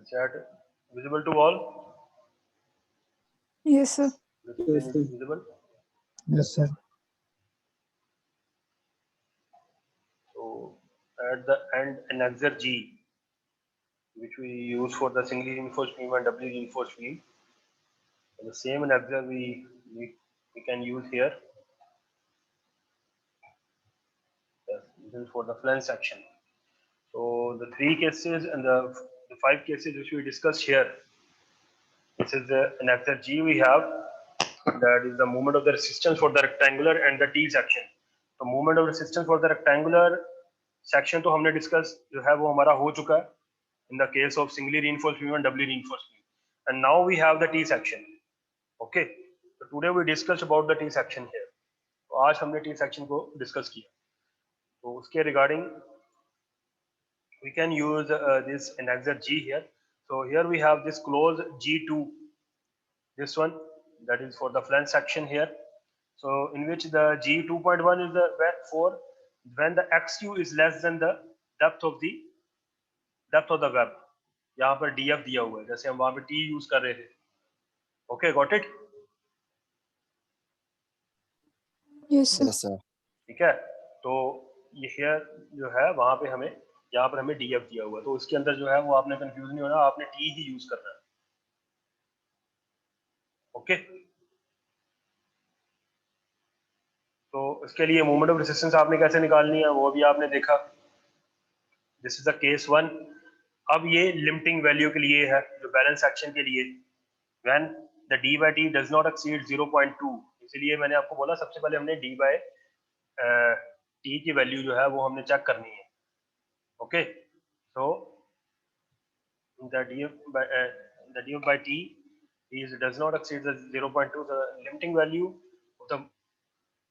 [SPEAKER 2] is that visible to all?
[SPEAKER 10] Yes sir.
[SPEAKER 2] The screen
[SPEAKER 4] Yes,
[SPEAKER 2] is
[SPEAKER 4] sir.
[SPEAKER 2] visible.
[SPEAKER 6] Yes, sir.
[SPEAKER 2] So at the end, an answer G, which we use for the singly reinforced beam and doubly reinforced beam. The same answer we can use here. Yes, this is for the flange section. So the 3 cases and the 5 cases which we discussed here. This is an answer G we have. That is the moment of the resistance for the rectangular and the T section. The moment of resistance for the rectangular section तो हमने discuss जो है वो हमारा हो चुका है in the case of singly reinforced beam and doubly reinforced beam, and now we have the T section. Okay, so today we discussed about the T section here. तो आज हमने T section को डिस्कस किया. तो उसके regarding we can use this annexure G here. So here we have this clause G2, this one, that is for the flange section here. So in which the G2.1 is the for when the XU is less than the depth of the web. यहाँ पर DF दिया हुआ है, जैसे हम वहाँ पे T use कर रहे थे. Okay, got it?
[SPEAKER 10] Yes, sir.
[SPEAKER 5] Yes, sir.
[SPEAKER 2] ठीक है, तो ये here जो है वहां पे हमें यहाँ पर हमें DF दिया हुआ है, तो उसके अंदर जो है वो आपने कंफ्यूज नहीं होना, आपने T ही यूज करना है. ओके, तो इसके लिए मोमेंट ऑफ रेजिस्टेंस आपने कैसे निकालनी है वो भी आपने देखा. This is the case 1. अब ये लिमिटिंग वैल्यू के लिए है, जो बैलेंस सेक्शन के लिए, when the D by T does not exceed 0.2. इसलिए मैंने आपको बोला सबसे पहले हमने D by T की वैल्यू जो है वो हमने चेक करनी है. Okay, so the df by T does not exceed the 0.2. The limiting value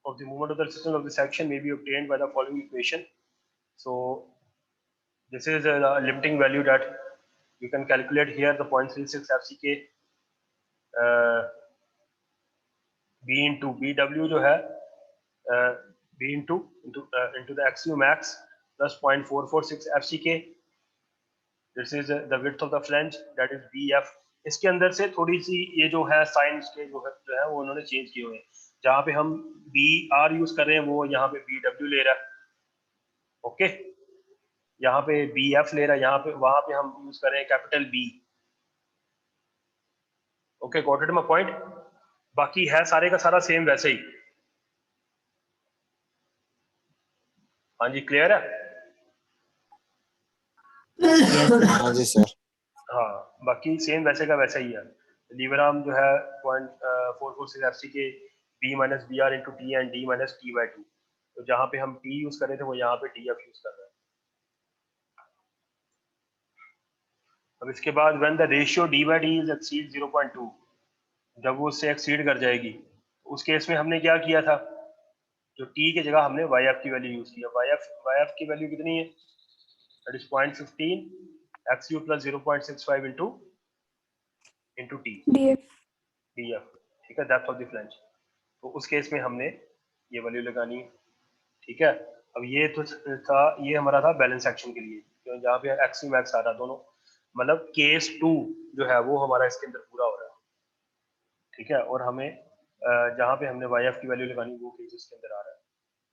[SPEAKER 2] of the moment of the resistance of the section may be obtained by the following equation. So this is the limiting value that you can calculate here, the 0.36 FCK B into BW जो है B into the XU max plus 0.446 FCK. This is the width of the flange, that is BF. इसके अंदर से थोड़ी सी ये जो है sign के जो है वो उन्होंने चेंज किए हुए हैं. जहाँ पे हम BR यूज कर रहे हैं वो यहाँ पे BW ले रहा है. ओके, यहाँ पे BF ले रहा है, यहाँ पे वहां पे हम यूज कर रहे हैं capital B. Okay, got it my point. बाकी है सारे का सारा सेम वैसे ही. हाँ जी, क्लियर है?
[SPEAKER 5] हाँ जी सर.
[SPEAKER 2] हाँ, बाकी सेम वैसे का वैसा ही है. लीवर आर्म जो है 0.446 FCK B minus BR into T and D minus T by 2. तो जहाँ पे हम T यूज कर रहे थे वो यहाँ पे DF यूज कर रहे हैं. अब इसके बाद when the ratio D by D is exceed 0.2, जब वो उससे एक्सीड कर जाएगी, उस केस में हमने क्या किया था, जो T की जगह हमने YF की वैल्यू यूज किया. YF की वैल्यू कितनी है? That is 0.15 XU plus 0.65 into T
[SPEAKER 10] DF.
[SPEAKER 2] DF. ठीक है, डेप्थ ऑफ द फ्लैंज. तो उस केस में हमने ये वैल्यू लगानी है. ठीक है, अब ये तो था, ये हमारा था बैलेंस सेक्शन के लिए, क्यों जहाँ पे XU मैक्स आ रहा, दोनों मतलब केस 2 जो है वो हमारा इसके अंदर पूरा हो रहा है. ठीक है, और हमें जहाँ पे हमने YF की वैल्यू लगानी वो केस इसके अंदर आ रहा है.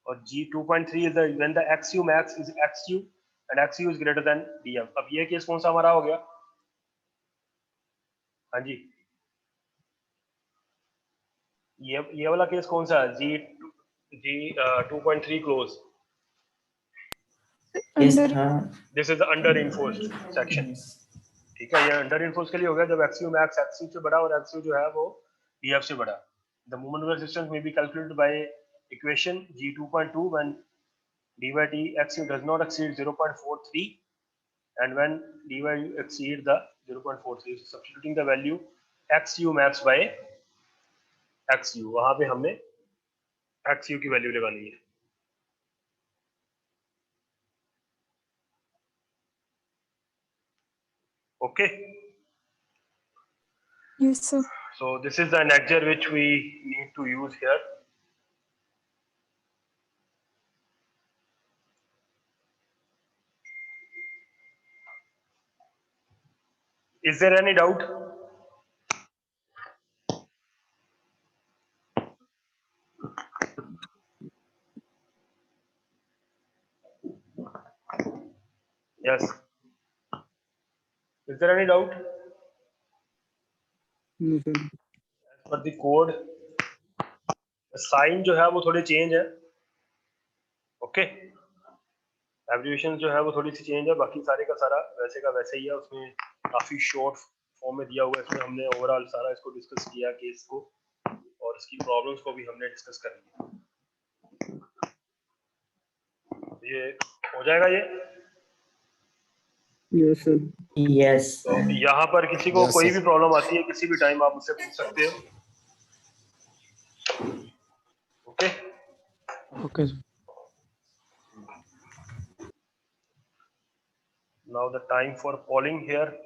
[SPEAKER 2] और G2.3 is when the XU max is XU and XU is greater than DF. अब ये केस कौन सा हमारा हो गया? हाँ जी, ये वाला केस कौन सा है? G2.3 close. This is under enforced section. ठीक है, ये अंडर इनफोर्स के लिए हो गया जब XU max XU से बड़ा और XU जो है वो DF से बड़ा. The moment of resistance may be calculated by equation G2.2 when D by T XU does not exceed 0.43 and when D by U exceed the 0.43. Substituting the value XU max by XU, वहां पे हमने XU की value लगानी है. Okay.
[SPEAKER 10] Yes, sir.
[SPEAKER 2] So this is the annexure which we need to use here. Is there any doubt? Yes. Is there any doubt?
[SPEAKER 4] No, sir.
[SPEAKER 2] As per the code, sign जो है वो थोड़ी change है. Okay, abbreviation जो है वो थोड़ी सी change है, बाकी सारे का सारा वैसे का वैसे ही है. उसमें काफी शॉर्ट फॉर्म में दिया हुआ है. इसमें हमने ओवरऑल सारा इसको डिस्कस किया, केस को, और इसकी प्रॉब्लम्स को भी हमने डिस्कस कर लिया. ये हो जाएगा ये?
[SPEAKER 4] Yes, sir.
[SPEAKER 9] Yes.
[SPEAKER 2] तो यहाँ पर किसी को
[SPEAKER 5] Yes,
[SPEAKER 2] कोई
[SPEAKER 5] sir.
[SPEAKER 2] भी प्रॉब्लम आती है किसी भी टाइम आप मुझसे पूछ सकते हो। Okay,
[SPEAKER 3] Okay, sir.
[SPEAKER 2] Now the time for calling here.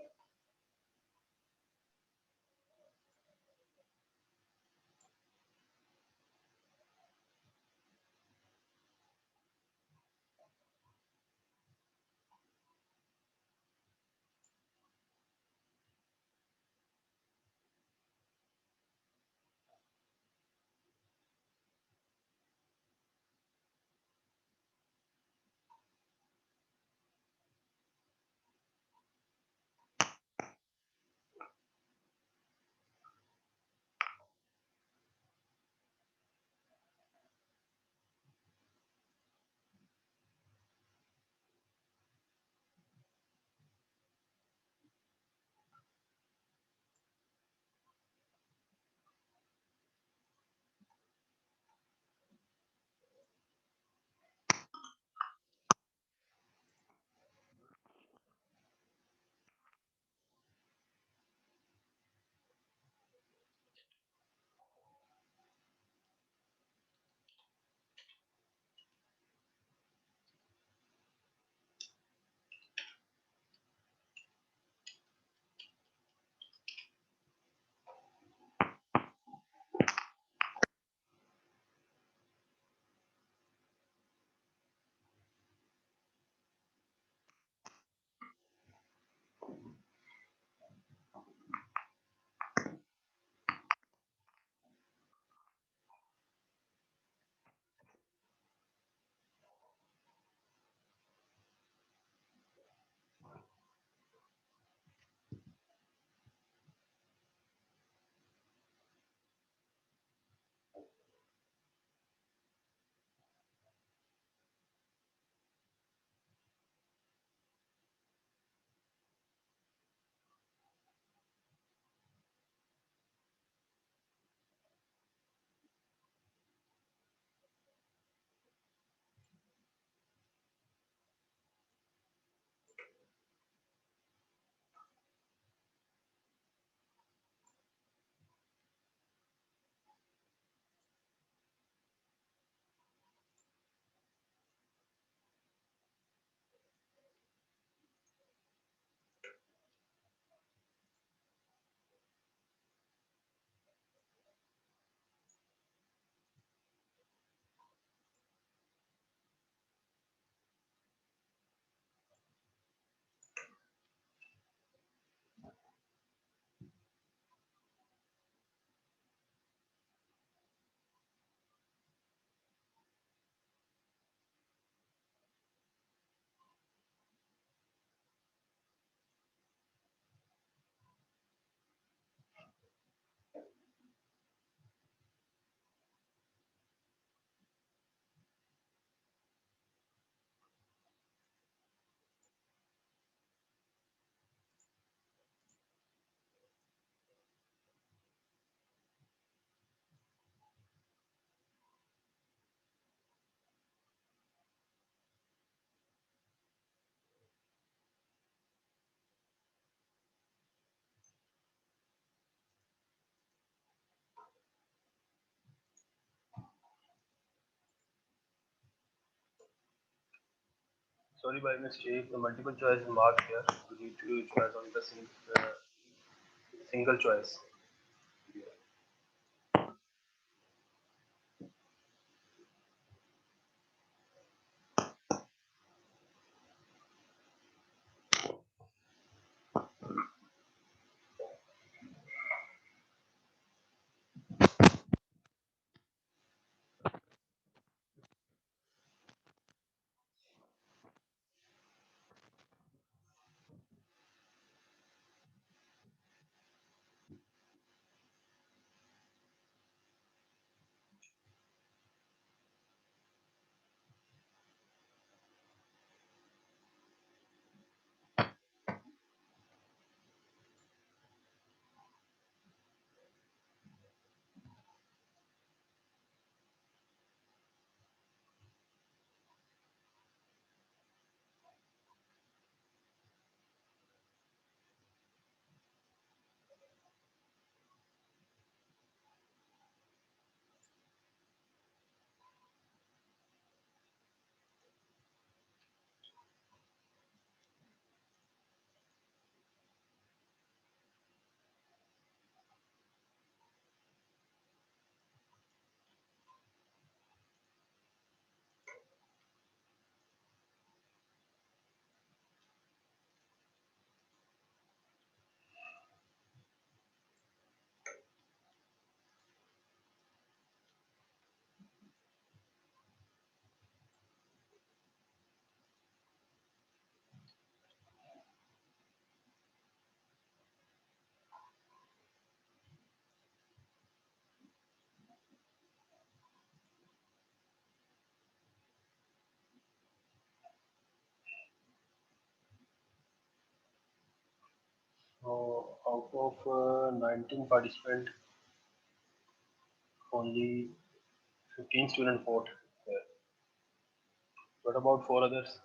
[SPEAKER 2] Sorry by mistake, the multiple choice is marked here. You need to choose on the single choice. of 19 participants, only 15 students vote here. What about 4 others?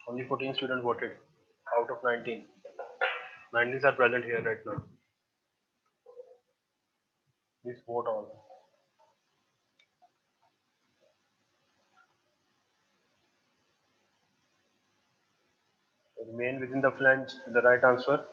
[SPEAKER 2] Only 14 students voted out of 19. 19s are present here right now. Please vote all. Remain within the flange, the right answer.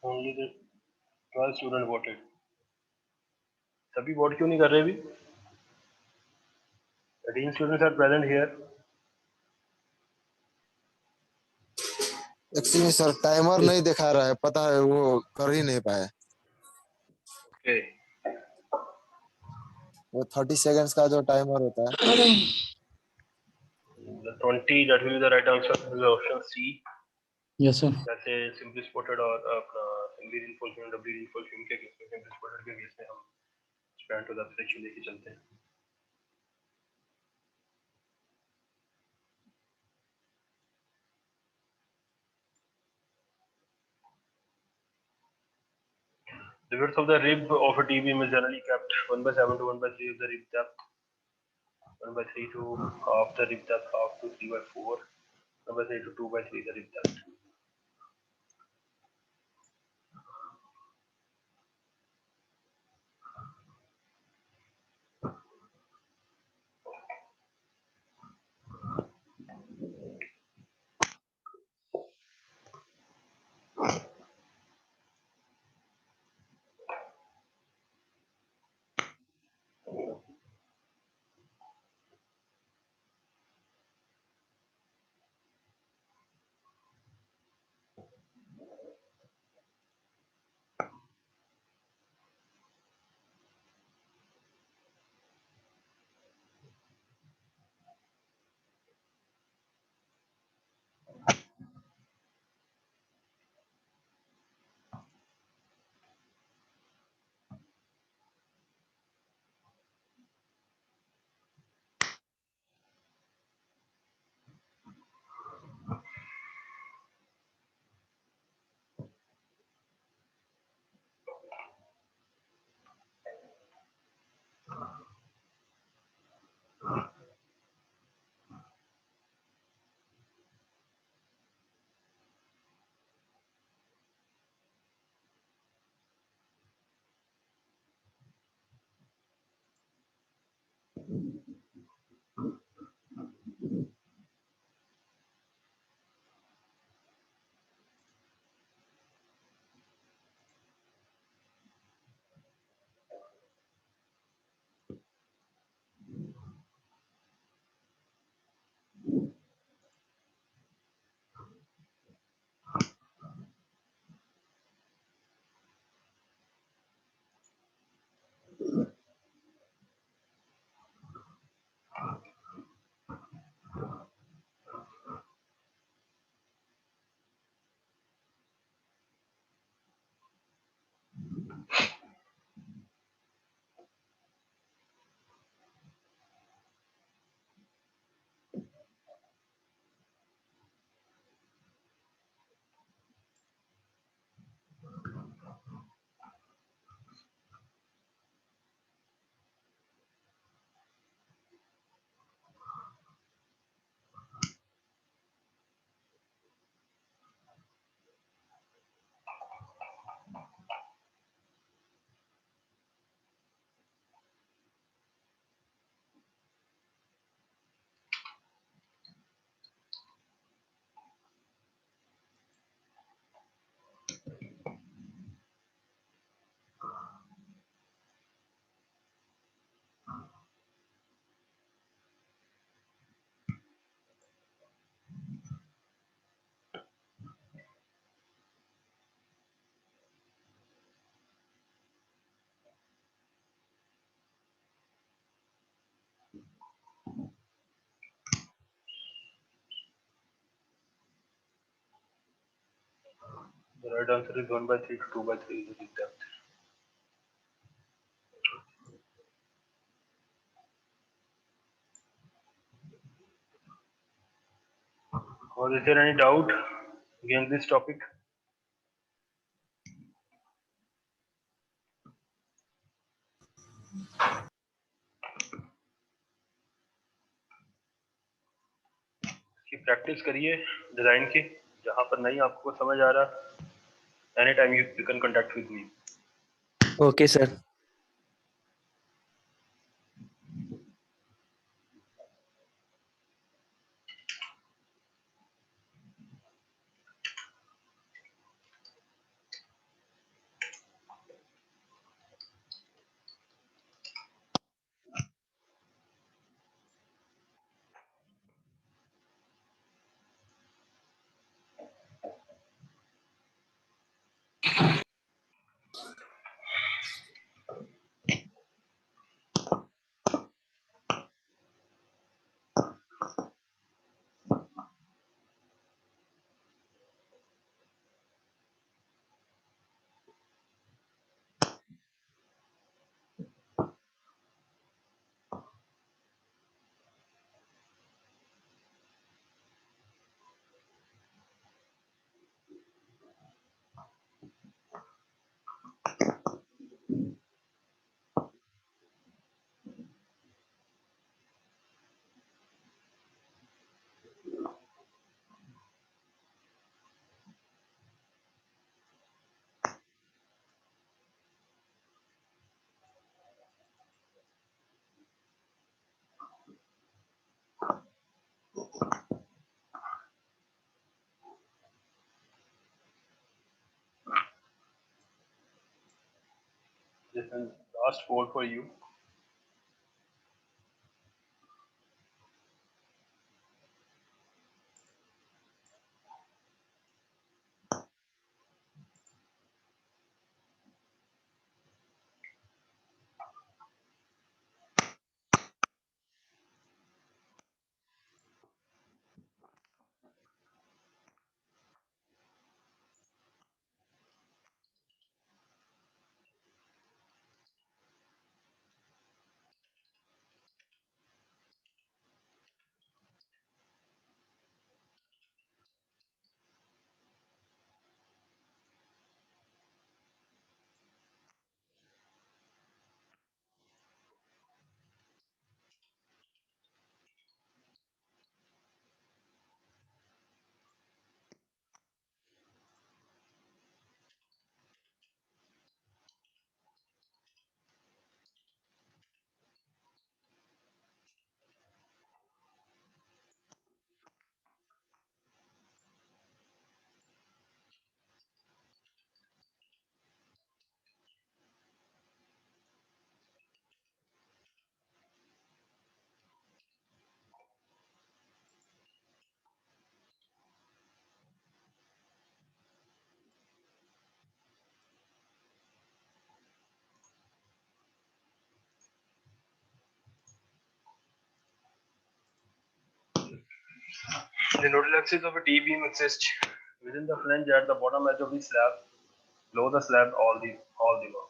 [SPEAKER 2] Only the 12 students voted. सभी vote क्यों नहीं कर रहे अभी? 13 students are present here.
[SPEAKER 5] Actually sir timer नहीं दिखा रहा है, पता है वो कर ही नहीं पाए।
[SPEAKER 2] Okay.
[SPEAKER 5] वो 30 सेकंड्स का जो टाइमर होता है।
[SPEAKER 2] The 20, that will be the right answer. This is option C.
[SPEAKER 6] Yes, sir.
[SPEAKER 2] जैसे simply spotted और अपना simply reinforcement, doubly reinforcement के केस में, simply spotted के केस में हम span to the section लेके चलते हैं. The width of the rib of a T-beam is generally kept 1/7 to 1/3 of the rib depth, 1/3 to half the rib depth, half to 3/4, 1/3 to 2/3 the rib depth. The right answer is 1/3 to 2/3 is the depth. Or is there any doubt against this topic? की practice करिए design की, जहां पर नहीं आपको समझ आ रहा, any time you can contact with me.
[SPEAKER 1] Okay, sir.
[SPEAKER 2] This is last poll for you. The nodal axis of a T-beam exists within the flange at the bottom edge of the slab, below the slab, all the above.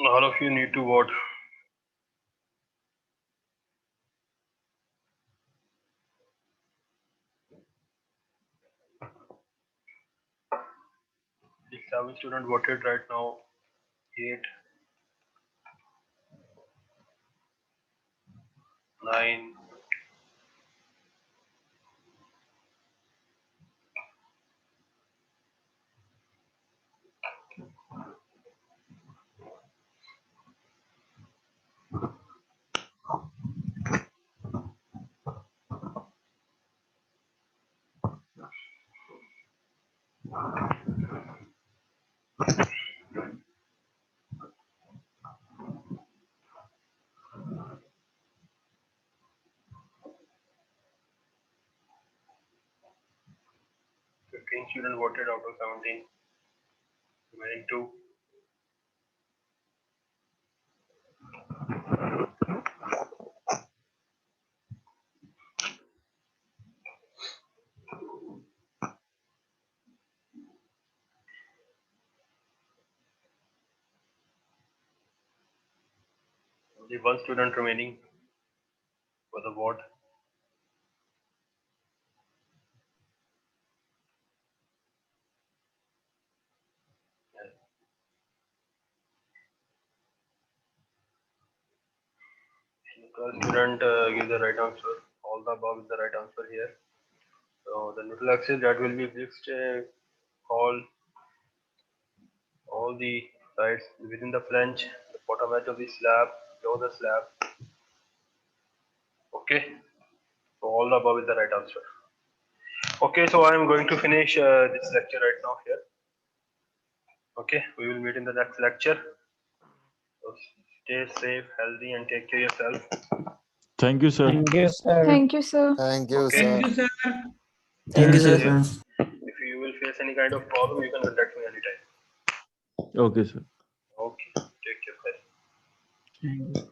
[SPEAKER 2] All of you need to vote. The 7 student voted right now. 8, 9, 7. 15 students voted out of 17. Remaining 2. Only 1 student remaining for the vote. The student give the right answer. All the above is the right answer here. So the neutral axis that will be fixed all the sides within the flange, the bottom edge of the slab, below the slab. Okay, so all the above is the right answer. Okay, so I am going to finish this lecture right now here. Okay, we will meet in the next lecture. So stay safe, healthy, and take care of yourself.
[SPEAKER 11] Thank you, sir.
[SPEAKER 10] Thank you, sir.
[SPEAKER 5] Thank you,
[SPEAKER 2] Okay.
[SPEAKER 8] Thank
[SPEAKER 5] sir.
[SPEAKER 8] you, sir.
[SPEAKER 1] Thank you, sir.
[SPEAKER 2] If you will face any kind of problem, you can contact me anytime.
[SPEAKER 11] Okay, sir.
[SPEAKER 2] Okay, take care. Bye.
[SPEAKER 1] Thank you.